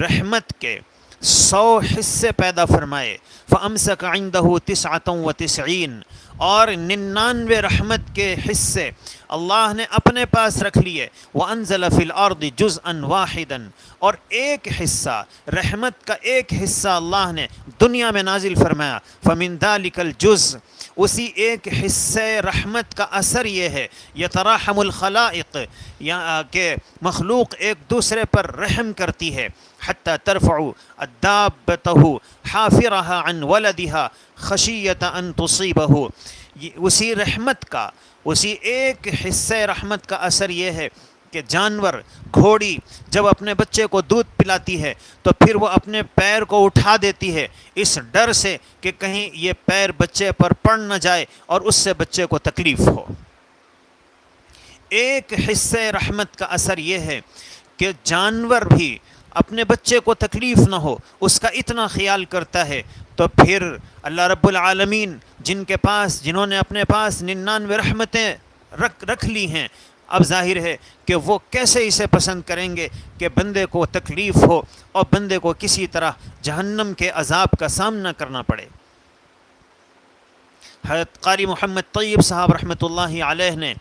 رحمت کے 100 حصے پیدا فرمائے، فامسک عندہ 99، اور 99 رحمت کے حصے اللہ نے اپنے پاس رکھ لیے، وانزل فی الارض جزءا واحدا، اور ایک حصہ رحمت کا ایک حصہ اللہ نے دنیا میں نازل فرمایا، فمن ذلک الجزء، اسی ایک حصے رحمت کا اثر یہ ہے، یتراحم الخلائق، کہ مخلوق ایک دوسرے پر رحم کرتی ہے، حتی ترفع الدابتہ حافرها عن ولدها خشیۃ ان تصیبہ، اسی رحمت کا، اسی ایک حصے رحمت کا اثر یہ ہے کہ جانور گھوڑی جب اپنے بچے کو دودھ پلاتی ہے تو پھر وہ اپنے پیر کو اٹھا دیتی ہے اس ڈر سے کہ کہیں یہ پیر بچے پر پڑ نہ جائے اور اس سے بچے کو تکلیف ہو۔ ایک حصے رحمت کا اثر یہ ہے کہ جانور بھی اپنے بچے کو تکلیف نہ ہو اس کا اتنا خیال کرتا ہے، تو پھر اللہ رب العالمین جنہوں نے اپنے پاس 99 رحمتیں رکھ لی ہیں، اب ظاہر ہے کہ وہ کیسے اسے پسند کریں گے کہ بندے کو تکلیف ہو اور بندے کو کسی طرح جہنم کے عذاب کا سامنا کرنا پڑے۔ حضرت قاری محمد طیب صاحب رحمۃ اللہ علیہ نے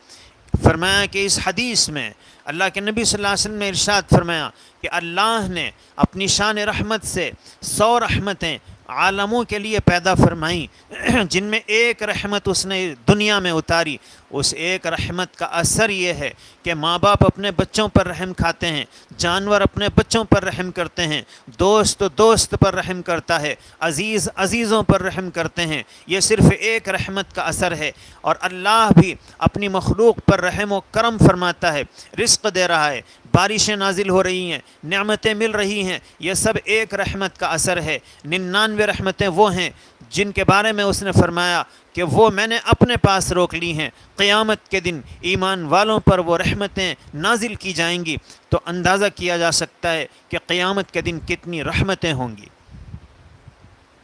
فرمایا کہ اس حدیث میں اللہ کے نبی صلی اللہ علیہ وسلم نے ارشاد فرمایا کہ اللہ نے اپنی شان رحمت سے 100 رحمتیں عالموں کے لیے پیدا فرمائیں، جن میں ایک رحمت اس نے دنیا میں اتاری۔ اس ایک رحمت کا اثر یہ ہے کہ ماں باپ اپنے بچوں پر رحم کھاتے ہیں، جانور اپنے بچوں پر رحم کرتے ہیں، دوست دوست پر رحم کرتا ہے، عزیز عزیزوں پر رحم کرتے ہیں۔ یہ صرف ایک رحمت کا اثر ہے، اور اللہ بھی اپنی مخلوق پر رحم و کرم فرماتا ہے، رزق دے رہا ہے، بارشیں نازل ہو رہی ہیں، نعمتیں مل رہی ہیں، یہ سب ایک رحمت کا اثر ہے۔ 99 رحمتیں وہ ہیں جن کے بارے میں اس نے فرمایا کہ وہ میں نے اپنے پاس روک لی ہیں، قیامت کے دن ایمان والوں پر وہ رحمتیں نازل کی جائیں گی، تو اندازہ کیا جا سکتا ہے کہ قیامت کے دن کتنی رحمتیں ہوں گی۔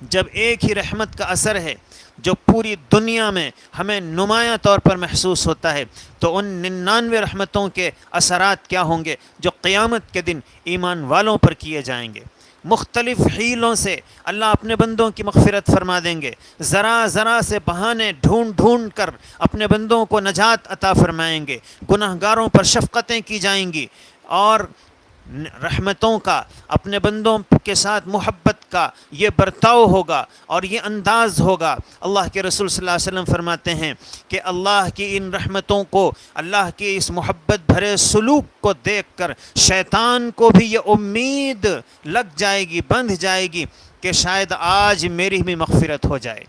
جب ایک ہی رحمت کا اثر ہے جو پوری دنیا میں ہمیں نمایاں طور پر محسوس ہوتا ہے، تو ان 99 رحمتوں کے اثرات کیا ہوں گے جو قیامت کے دن ایمان والوں پر کیے جائیں گے۔ مختلف حیلوں سے اللہ اپنے بندوں کی مغفرت فرما دیں گے، ذرا ذرا سے بہانے ڈھونڈ ڈھونڈ کر اپنے بندوں کو نجات عطا فرمائیں گے، گناہ گاروں پر شفقتیں کی جائیں گی، اور رحمتوں کا، اپنے بندوں کے ساتھ محبت کا یہ برتاؤ ہوگا اور یہ انداز ہوگا۔ اللہ کے رسول صلی اللہ علیہ وسلم فرماتے ہیں کہ اللہ کی ان رحمتوں کو، اللہ کی اس محبت بھرے سلوک کو دیکھ کر شیطان کو بھی یہ امید لگ جائے گی، بندھ جائے گی کہ شاید آج میری بھی مغفرت ہو جائے۔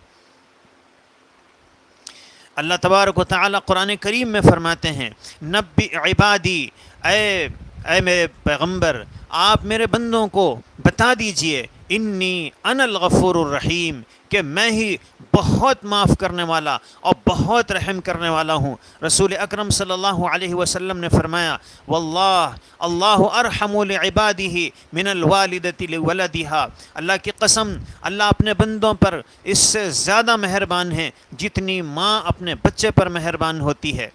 اللہ تبارک و تعالی قرآن کریم میں فرماتے ہیں، نبی عبادی، اے میرے پیغمبر آپ میرے بندوں کو بتا دیجئے، انی انا الغفور الرحیم، کہ میں ہی بہت معاف کرنے والا اور بہت رحم کرنے والا ہوں۔ رسول اکرم صلی اللہ علیہ وسلم نے فرمایا، واللہ اللہ ارحم لعبادہ من الوالدۃ لولدہا، اللہ کی قسم اللہ اپنے بندوں پر اس سے زیادہ مہربان ہے جتنی ماں اپنے بچے پر مہربان ہوتی ہے۔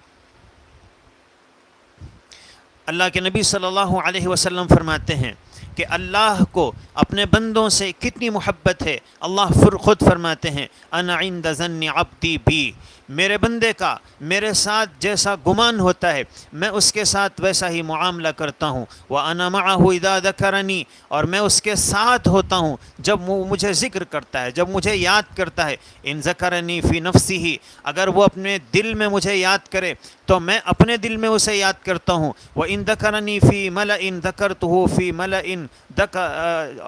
اللہ کے نبی صلی اللہ علیہ وسلم فرماتے ہیں کہ اللہ کو اپنے بندوں سے کتنی محبت ہے۔ اللہ خود فرماتے ہیں، انا عند ظن عبدی بی، میرے بندے کا میرے ساتھ جیسا گمان ہوتا ہے میں اس کے ساتھ ویسا ہی معاملہ کرتا ہوں۔ وَأَنَا مَعَهُ إِذَا ذَكَرَنِي، اور میں اس کے ساتھ ہوتا ہوں جب وہ مجھے ذکر کرتا ہے، جب مجھے یاد کرتا ہے۔ إِن ذَكَرَنِي فِي نَفْسِهِ، اگر وہ اپنے دل میں مجھے یاد کرے تو میں اپنے دل میں اسے یاد کرتا ہوں۔ وَإِن ذَكَرَنِي فِي مَلَئٍ ذَكَرْتُهُ فِي مَلَئٍ،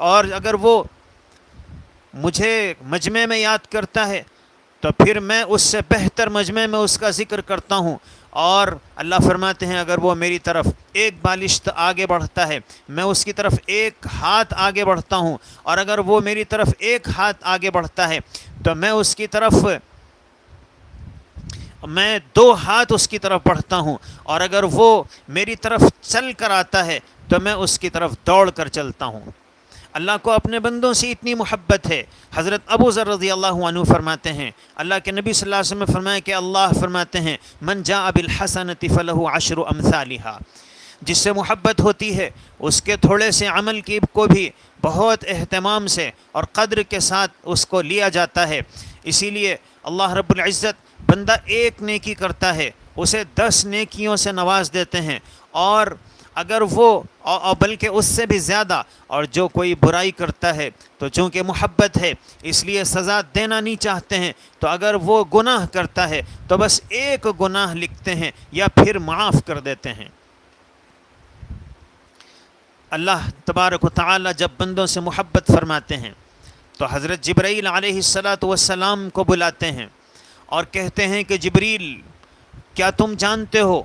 اور اگر وہ مجھے مجمع میں یاد کرتا ہے تو پھر میں اس سے بہتر مجمع میں اس کا ذکر کرتا ہوں۔ اور اللہ فرماتے ہیں اگر وہ میری طرف ایک بالشت آگے بڑھتا ہے میں اس کی طرف ایک ہاتھ آگے بڑھتا ہوں، اور اگر وہ میری طرف ایک ہاتھ آگے بڑھتا ہے تو میں اس کی طرف 2 ہاتھ اس کی طرف بڑھتا ہوں، اور اگر وہ میری طرف چل کر آتا ہے تو میں اس کی طرف دوڑ کر چلتا ہوں۔ اللہ کو اپنے بندوں سے اتنی محبت ہے. حضرت ابو ذر رضی اللہ عنہ فرماتے ہیں اللہ کے نبی صلی اللہ علیہ وسلم نے فرمایا کہ اللہ فرماتے ہیں من جاء بالحسنۃ فلہ عشر امثالھا، جس سے محبت ہوتی ہے اس کے تھوڑے سے عمل کی کو بھی بہت اہتمام سے اور قدر کے ساتھ اس کو لیا جاتا ہے. اسی لیے اللہ رب العزت بندہ ایک نیکی کرتا ہے اسے 10 نیکیوں سے نواز دیتے ہیں، اور اگر وہ بلکہ اس سے بھی زیادہ، اور جو کوئی برائی کرتا ہے تو چونکہ محبت ہے اس لیے سزا دینا نہیں چاہتے ہیں، تو اگر وہ گناہ کرتا ہے تو بس ایک گناہ لکھتے ہیں یا پھر معاف کر دیتے ہیں. اللہ تبارک و تعالی جب بندوں سے محبت فرماتے ہیں تو حضرت جبرائیل علیہ السلام کو بلاتے ہیں اور کہتے ہیں کہ جبریل، کیا تم جانتے ہو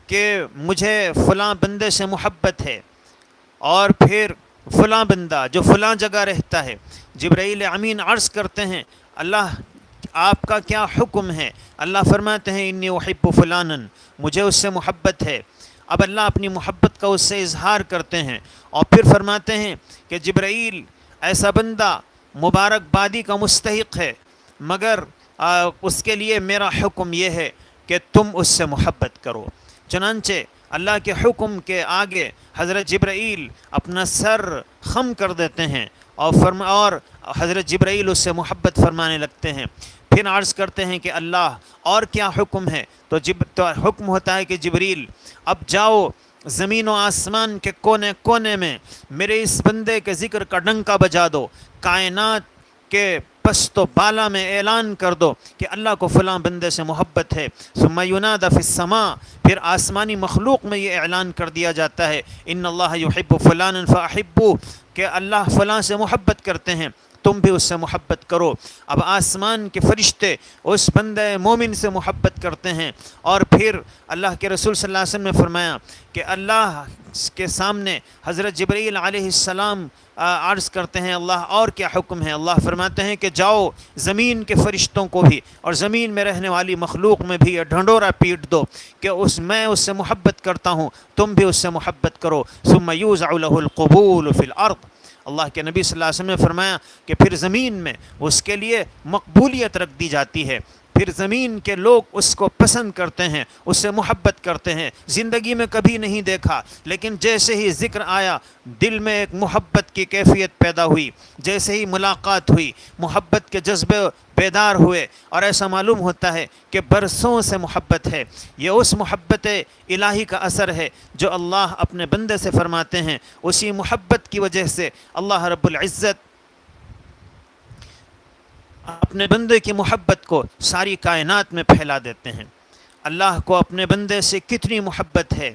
کہ مجھے فلاں بندے سے محبت ہے، اور پھر فلاں بندہ جو فلاں جگہ رہتا ہے. جبرائیل امین عرض کرتے ہیں اللہ آپ کا کیا حکم ہے؟ اللہ فرماتے ہیں انی احب فلانا، مجھے اس سے محبت ہے. اب اللہ اپنی محبت کا اس سے اظہار کرتے ہیں اور پھر فرماتے ہیں کہ جبرائیل، ایسا بندہ مبارک بادی کا مستحق ہے، مگر اس کے لیے میرا حکم یہ ہے کہ تم اس سے محبت کرو. چنانچہ اللہ کے حکم کے آگے حضرت جبرائیل اپنا سر خم کر دیتے ہیں اور حضرت جبرائیل اس سے محبت فرمانے لگتے ہیں. پھر عرض کرتے ہیں کہ اللہ اور کیا حکم ہے؟ تو حکم ہوتا ہے کہ جبریل اب جاؤ زمین و آسمان کے کونے کونے میں میرے اس بندے کے ذکر کا ڈنکا بجا دو، کائنات کے پست و بالا میں اعلان کر دو کہ اللہ کو فلاں بندے سے محبت ہے. ثم ینادی فی السماء، پھر آسمانی مخلوق میں یہ اعلان کر دیا جاتا ہے ان اللہ یحب فلانا فاحبوہ، کہ اللہ فلاں سے محبت کرتے ہیں تم بھی اس سے محبت کرو. اب آسمان کے فرشتے اس بندے مومن سے محبت کرتے ہیں، اور پھر اللہ کے رسول صلی اللہ علیہ وسلم نے فرمایا کہ اللہ کے سامنے حضرت جبرائیل علیہ السلام عرض کرتے ہیں اللہ اور کیا حکم ہے؟ اللہ فرماتے ہیں کہ جاؤ زمین کے فرشتوں کو بھی اور زمین میں رہنے والی مخلوق میں بھی یہ ڈھنڈورا پیٹ دو کہ میں اس سے محبت کرتا ہوں، تم بھی اس سے محبت کرو. ثم یوضع له القبول فی الارض، اللہ کے نبی صلی اللہ علیہ وسلم نے فرمایا کہ پھر زمین میں اس کے لیے مقبولیت رکھ دی جاتی ہے، پھر زمین کے لوگ اس کو پسند کرتے ہیں، اس سے محبت کرتے ہیں. زندگی میں کبھی نہیں دیکھا، لیکن جیسے ہی ذکر آیا دل میں ایک محبت کی کیفیت پیدا ہوئی، جیسے ہی ملاقات ہوئی محبت کے جذبے بیدار ہوئے، اور ایسا معلوم ہوتا ہے کہ برسوں سے محبت ہے. یہ اس محبت الہی کا اثر ہے جو اللہ اپنے بندے سے فرماتے ہیں. اسی محبت کی وجہ سے اللہ رب العزت اپنے بندے کی محبت کو ساری کائنات میں پھیلا دیتے ہیں. اللہ کو اپنے بندے سے کتنی محبت ہے،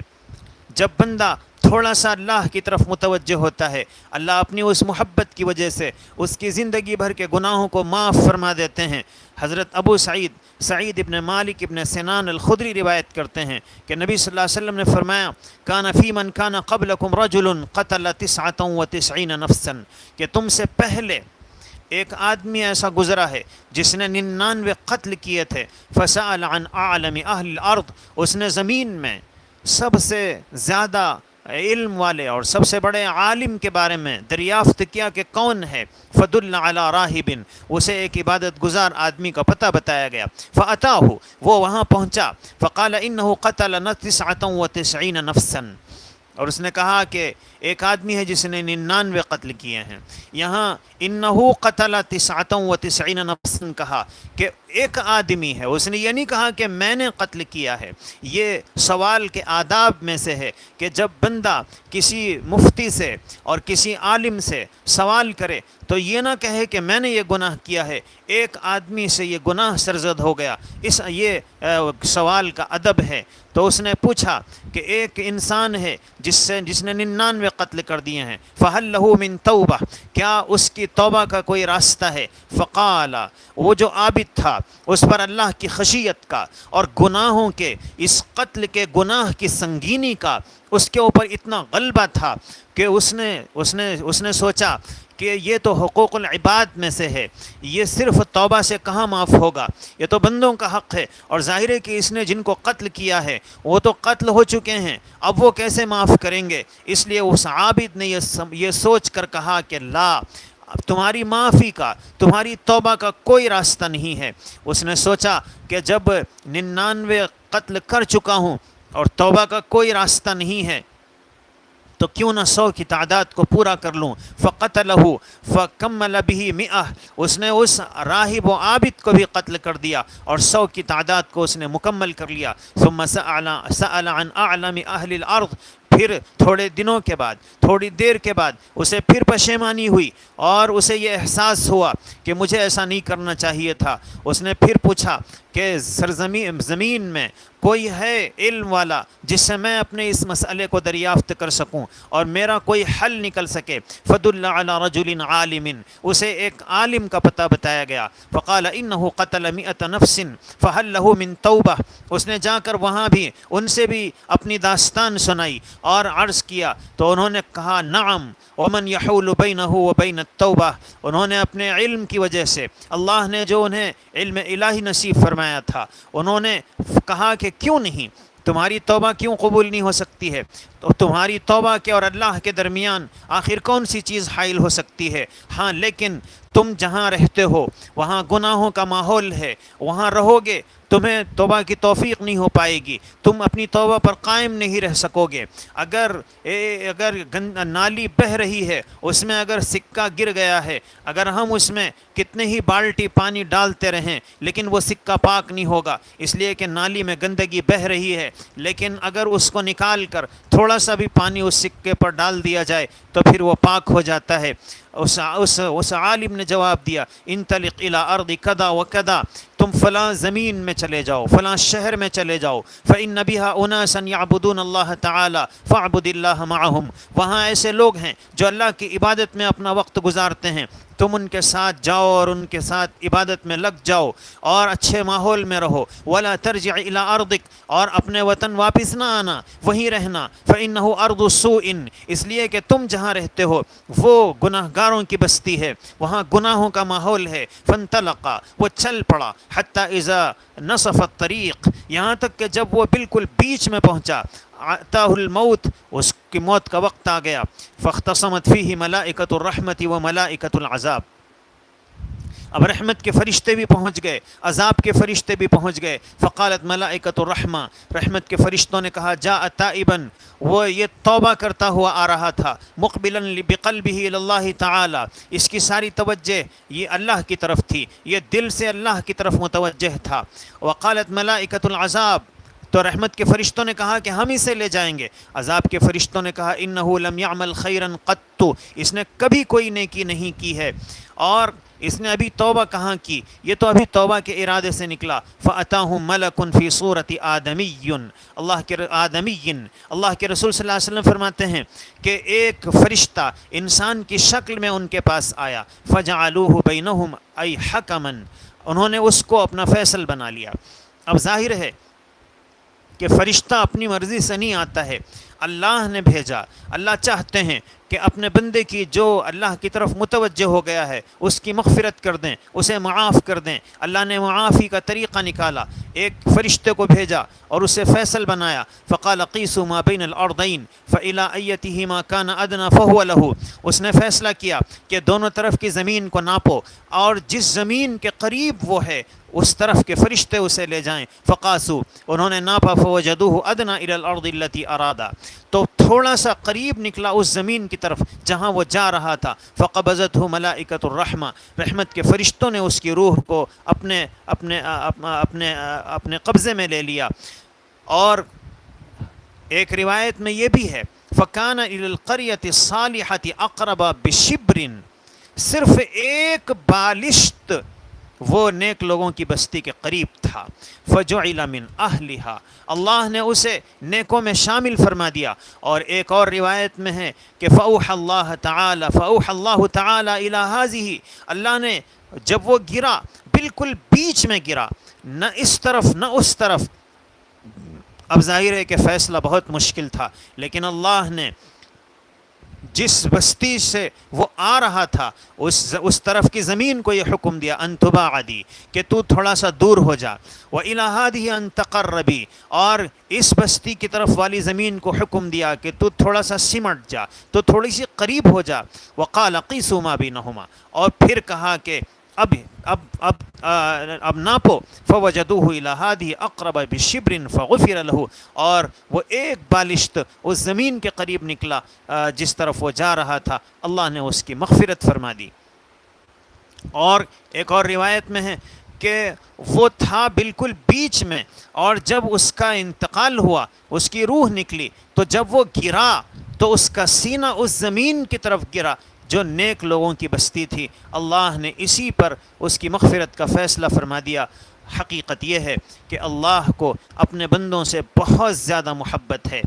جب بندہ تھوڑا سا اللہ کی طرف متوجہ ہوتا ہے اللہ اپنی اس محبت کی وجہ سے اس کی زندگی بھر کے گناہوں کو معاف فرما دیتے ہیں. حضرت ابو سعید ابن مالک ابن سنان الخدری روایت کرتے ہیں کہ نبی صلی اللہ علیہ وسلم نے فرمایا کان فی من کان قبلکم رجل قتل 99 نفسا، کہ تم سے پہلے ایک آدمی ایسا گزرا ہے جس نے 99 قتل کیے تھے. فسأل عن اعلم اہل الارض، اس نے زمین میں سب سے زیادہ علم والے اور سب سے بڑے عالم کے بارے میں دریافت کیا کہ کون ہے. فدل علی راہب، اسے ایک عبادت گزار آدمی کا پتہ بتایا گیا. فاتاہ، وہ وہاں پہنچا. فقال انہ قتل 99 نفسا، اور اس نے کہا کہ ایک آدمی ہے جس نے 99 قتل کیے ہیں. یہاں انہو قتل 99 نفسا کہا کہ ایک آدمی ہے، اس نے یہ نہیں کہا کہ میں نے قتل کیا ہے. یہ سوال کے آداب میں سے ہے کہ جب بندہ کسی مفتی سے اور کسی عالم سے سوال کرے تو یہ نہ کہے کہ میں نے یہ گناہ کیا ہے، ایک آدمی سے یہ گناہ سرزد ہو گیا، یہ سوال کا ادب ہے. تو اس نے پوچھا کہ ایک انسان ہے جس نے 99 قتل کر دیے ہیں، فہل لہ من توبہ، کیا اس کی توبہ کا کوئی راستہ ہے؟ فقال، وہ جو عابد تھا اس پر اللہ کی خشیت کا اور گناہوں کے اس قتل کے گناہ کی سنگینی کا اس کے اوپر اتنا غلبہ تھا کہ اس نے سوچا کہ یہ تو حقوق العباد میں سے ہے، یہ صرف توبہ سے کہاں معاف ہوگا، یہ تو بندوں کا حق ہے، اور ظاہر ہے کہ اس نے جن کو قتل کیا ہے وہ تو قتل ہو چکے ہیں، اب وہ کیسے معاف کریں گے؟ اس لیے اس عابد نے یہ سوچ کر کہا کہ لا، تمہاری معافی کا، تمہاری توبہ کا کوئی راستہ نہیں ہے۔ اس نے سوچا کہ جب 99 قتل کر چکا ہوں اور توبہ کا کوئی راستہ نہیں ہے تو کیوں نہ 100 کی تعداد کو پورا کر لوں۔ فقتلہ فکمل بہ 100، اس نے اس راہب و عابد کو بھی قتل کر دیا اور 100 کی تعداد کو اس نے مکمل کر لیا۔ ثم سأل عن اعلم اہل الارض، پھر تھوڑے دنوں کے بعد، تھوڑی دیر کے بعد اسے پھر پشیمانی ہوئی اور اسے یہ احساس ہوا کہ مجھے ایسا نہیں کرنا چاہیے تھا۔ اس نے پھر پوچھا کہ زمین میں کوئی ہے علم والا جس سے میں اپنے اس مسئلے کو دریافت کر سکوں اور میرا کوئی حل نکل سکے؟ فدل علی رجل عالم، اسے ایک عالم کا پتہ بتایا گیا۔ فقال انه قتل 100 نفس فهل له من توبہ، اس نے جا کر وہاں بھی ان سے بھی اپنی داستان سنائی اور عرض کیا تو انہوں نے کہا نعم، ومن یحول بینہ وبین التوبہ، انہوں نے اپنے علم کی وجہ سے، اللہ نے جو انہیں علم الہی نصیب فرمایا تھا، انہوں نے کہا کہ کیوں نہیں، تمہاری توبہ کیوں قبول نہیں ہو سکتی ہے؟ تو تمہاری توبہ کے اور اللہ کے درمیان آخر کون سی چیز حائل ہو سکتی ہے؟ ہاں لیکن تم جہاں رہتے ہو وہاں گناہوں کا ماحول ہے، وہاں رہو گے تمہیں توبہ کی توفیق نہیں ہو پائے گی، تم اپنی توبہ پر قائم نہیں رہ سکو گے۔ اگر نالی بہہ رہی ہے، اس میں اگر سکہ گر گیا ہے، اگر ہم اس میں کتنے ہی بالٹی پانی ڈالتے رہیں لیکن وہ سکہ پاک نہیں ہوگا، اس لیے کہ نالی میں گندگی بہہ رہی ہے۔ لیکن اگر اس کو نکال کر تھوڑا سا بھی پانی اس سکے پر ڈال دیا جائے تو پھر وہ پاک ہو جاتا ہے۔ اس عالم نے جواب دیا انطلق الی ارض کذا و کذا، تم فلاں زمین میں چلے جاؤ، فلاں شہر میں چلے جاؤ، فإن بها اناسا يعبدون اللہ تعالی فاعبد اللہ معهم، وہاں ایسے لوگ ہیں جو اللہ کی عبادت میں اپنا وقت گزارتے ہیں، تم ان کے ساتھ جاؤ اور ان کے ساتھ عبادت میں لگ جاؤ اور اچھے ماحول میں رہو۔ ولا ترجع الی ارضک، اور اپنے وطن واپس نہ آنا، وہیں رہنا، فإنہ ارض سوء، اس لیے کہ تم جہاں رہتے ہو وہ گناہگاروں کی بستی ہے، وہاں گناہوں کا ماحول ہے۔ فانطلقا، وہ چل پڑا، حتی اذا نصف الطریق، یہاں تک کہ جب وہ بالکل بیچ میں پہنچا، اتاہ الموت، اس کی موت کا وقت آ گیا۔ فاختصمت فیہ ملائکۃ الرحمۃ و ملائکۃ العذاب، اب رحمت کے فرشتے بھی پہنچ گئے، عذاب کے فرشتے بھی پہنچ گئے۔ فقالت ملائکۃ الرحمہ، رحمت کے فرشتوں نے کہا جاء تائبا، وہ یہ توبہ کرتا ہوا آ رہا تھا، مقبلا بقلبہ الی اللہ تعالی، اس کی ساری توجہ یہ اللہ کی طرف تھی، یہ دل سے اللہ کی طرف متوجہ تھا۔ وقالت ملائکۃ العذاب، تو رحمت کے فرشتوں نے کہا کہ ہم اسے لے جائیں گے۔ عذاب کے فرشتوں نے کہا انہ لم یعمل خیرا قط، اس نے کبھی کوئی نیکی نہیں کی ہے اور اس نے ابھی توبہ کہاں کی، یہ تو ابھی توبہ کے ارادے سے نکلا۔ فأتاہ ملک فی صورت آدمی، اللہ کے رسول صلی اللہ علیہ وسلم فرماتے ہیں کہ ایک فرشتہ انسان کی شکل میں ان کے پاس آیا، فجعلوہ بینہم ای حکما، انہوں نے اس کو اپنا فیصل بنا لیا۔ اب ظاہر ہے کہ فرشتہ اپنی مرضی سے نہیں آتا ہے، اللہ نے بھیجا۔ اللہ چاہتے ہیں کہ اپنے بندے کی جو اللہ کی طرف متوجہ ہو گیا ہے اس کی مغفرت کر دیں، اسے معاف کر دیں۔ اللہ نے معافی کا طریقہ نکالا، ایک فرشتے کو بھیجا اور اسے فیصل بنایا۔ فقال قیسوا ما بین الارضین فإلی ایتہما کان ادنی فہو لہ، اس نے فیصلہ کیا کہ دونوں طرف کی زمین کو ناپو اور جس زمین کے قریب وہ ہے اس طرف کے فرشتے اسے لے جائیں۔ فقاسوا، انہوں نے ناپا، فوجدوہ ادنی الی الارض التی ارادا، تو تھوڑا سا قریب نکلا اس زمین کی طرف جہاں وہ جا رہا تھا۔ فقبضتہ ملائکۃ الرحمہ، رحمت کے فرشتوں نے اس کی روح کو اپنے قبضے میں لے لیا۔ اور ایک روایت میں یہ بھی ہے فکان الی القریۃ الصالحۃ اقرب بشبر، صرف ایک بالشت وہ نیک لوگوں کی بستی کے قریب تھا۔ فجعل من اہلھا، اللہ نے اسے نیکوں میں شامل فرما دیا۔ اور ایک اور روایت میں ہے کہ فاوحى اللہ تعالی الی ھذہ، اللہ نے جب وہ گرا بالکل بیچ میں گرا، نہ اس طرف نہ اس طرف، اب ظاہر ہے کہ فیصلہ بہت مشکل تھا، لیکن اللہ نے جس بستی سے وہ آ رہا تھا اس طرف کی زمین کو یہ حکم دیا ان تباعدی، کہ تو تھوڑا سا دور ہو جا، وَإِلَىٰ هَٰذِهِ أَن تَقَرَّبِي، اور اس بستی کی طرف والی زمین کو حکم دیا کہ تو تھوڑا سا سمٹ جا، تو تھوڑی سی قریب ہو جا، وَقَالَ قِيسُوا مَا بَيْنَهُمَا، اور پھر کہا کہ اب ناپو، فوجدوه الى هذه اقرب بشبر فغفر له، اور وہ ایک بالشت اس زمین کے قریب نکلا جس طرف وہ جا رہا تھا، اللہ نے اس کی مغفرت فرما دی۔ اور ایک اور روایت میں ہے کہ وہ تھا بالکل بیچ میں، اور جب اس کا انتقال ہوا، اس کی روح نکلی، تو جب وہ گرا تو اس کا سینہ اس زمین کی طرف گرا جو نیک لوگوں کی بستی تھی۔ اللہ نے اسی پر اس کی مغفرت کا فیصلہ فرما دیا۔ حقیقت یہ ہے کہ اللہ کو اپنے بندوں سے بہت زیادہ محبت ہے،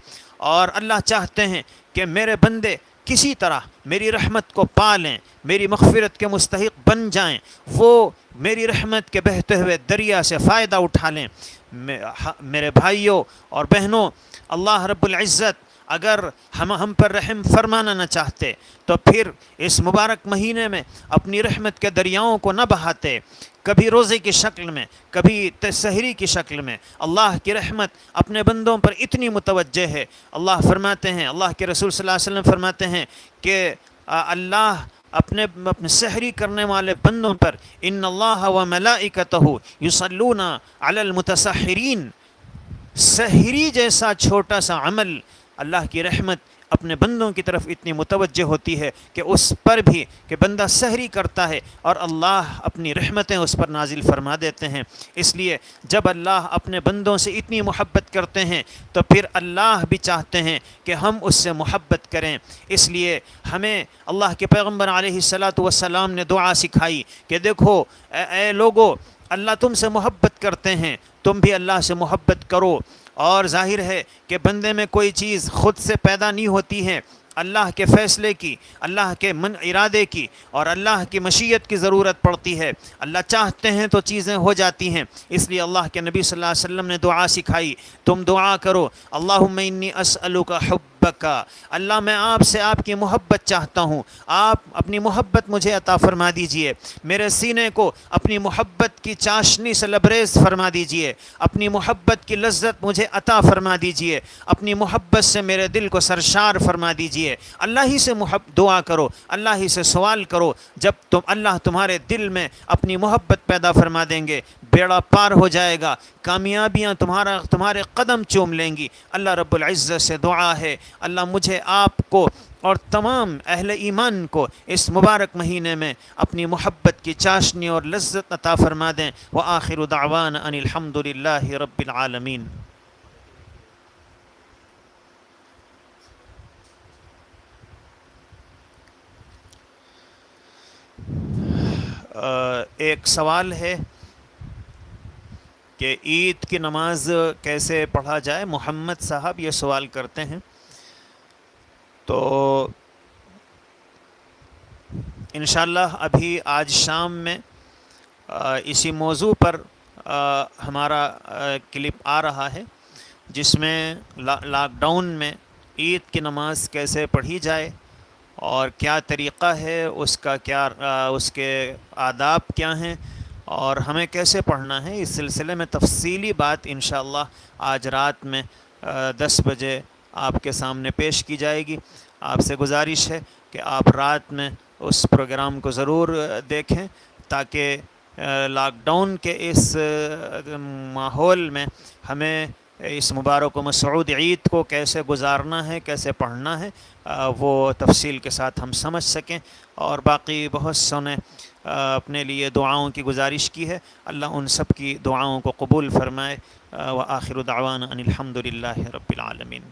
اور اللہ چاہتے ہیں کہ میرے بندے کسی طرح میری رحمت کو پا لیں، میری مغفرت کے مستحق بن جائیں، وہ میری رحمت کے بہتے ہوئے دریا سے فائدہ اٹھا لیں۔ میرے بھائیوں اور بہنوں، اللہ رب العزت اگر ہم پر رحم فرمانا نہ چاہتے تو پھر اس مبارک مہینے میں اپنی رحمت کے دریاؤں کو نہ بہاتے، کبھی روزے کی شکل میں، کبھی سحری کی شکل میں۔ اللہ کی رحمت اپنے بندوں پر اتنی متوجہ ہے، اللہ فرماتے ہیں، اللہ کے رسول صلی اللہ علیہ وسلم فرماتے ہیں کہ اللہ اپنے سحری کرنے والے بندوں پر ان اللہ و ملائکتہ یصلون علی المتسحرین، سحری جیسا چھوٹا سا عمل، اللہ کی رحمت اپنے بندوں کی طرف اتنی متوجہ ہوتی ہے کہ اس پر بھی کہ بندہ سحری کرتا ہے اور اللہ اپنی رحمتیں اس پر نازل فرما دیتے ہیں۔ اس لیے جب اللہ اپنے بندوں سے اتنی محبت کرتے ہیں تو پھر اللہ بھی چاہتے ہیں کہ ہم اس سے محبت کریں۔ اس لیے ہمیں اللہ کے پیغمبر علیہ الصلاۃ والسلام نے دعا سکھائی کہ دیکھو اے لوگو، اللہ تم سے محبت کرتے ہیں، تم بھی اللہ سے محبت کرو۔ اور ظاہر ہے کہ بندے میں کوئی چیز خود سے پیدا نہیں ہوتی ہے، اللہ کے فیصلے کی، اللہ کے ارادے کی اور اللہ کی مشیت کی ضرورت پڑتی ہے۔ اللہ چاہتے ہیں تو چیزیں ہو جاتی ہیں۔ اس لیے اللہ کے نبی صلی اللہ علیہ وسلم نے دعا سکھائی، تم دعا کرو، اللہم انی اسألک حبک، اللہ میں آپ سے آپ کی محبت چاہتا ہوں، آپ اپنی محبت مجھے عطا فرما دیجئے، میرے سینے کو اپنی محبت کی چاشنی سے لبریز فرما دیجئے، اپنی محبت کی لذت مجھے عطا فرما دیجئے، اپنی محبت سے میرے دل کو سرشار فرما دیجئے۔ اللہ ہی سے دعا کرو، اللہ ہی سے سوال کرو، جب اللہ تمہارے دل میں اپنی محبت پیدا فرما دیں گے، بیڑا پار ہو جائے گا، کامیابیاں تمہارے قدم چوم لیں گی۔ اللہ رب العزت سے دعا ہے، اللہ مجھے، آپ کو اور تمام اہل ایمان کو اس مبارک مہینے میں اپنی محبت کی چاشنی اور لذت عطا فرما دیں۔ وآخر دعوانا ان الحمد للہ رب العالمین۔ ایک سوال ہے کہ عید کی نماز کیسے پڑھا جائے؟ محمد صاحب یہ سوال کرتے ہیں۔ تو انشاءاللہ ابھی آج شام میں اسی موضوع پر ہمارا کلپ آ رہا ہے، جس میں لاک ڈاؤن میں عید کی نماز کیسے پڑھی جائے اور کیا طریقہ ہے اس کا، کیا اس کے آداب کیا ہیں اور ہمیں کیسے پڑھنا ہے، اس سلسلے میں تفصیلی بات انشاءاللہ آج رات میں 10 بجے آپ کے سامنے پیش کی جائے گی۔ آپ سے گزارش ہے کہ آپ رات میں اس پروگرام کو ضرور دیکھیں، تاکہ لاک ڈاؤن کے اس ماحول میں ہمیں اس مبارک و مسعود عید کو کیسے گزارنا ہے، کیسے پڑھنا ہے، وہ تفصیل کے ساتھ ہم سمجھ سکیں۔ اور باقی بہت سو نے اپنے لیے دعاؤں کی گزارش کی ہے، اللہ ان سب کی دعاؤں کو قبول فرمائے۔ وآخر دعوانا ان الحمد للہ رب العالمین۔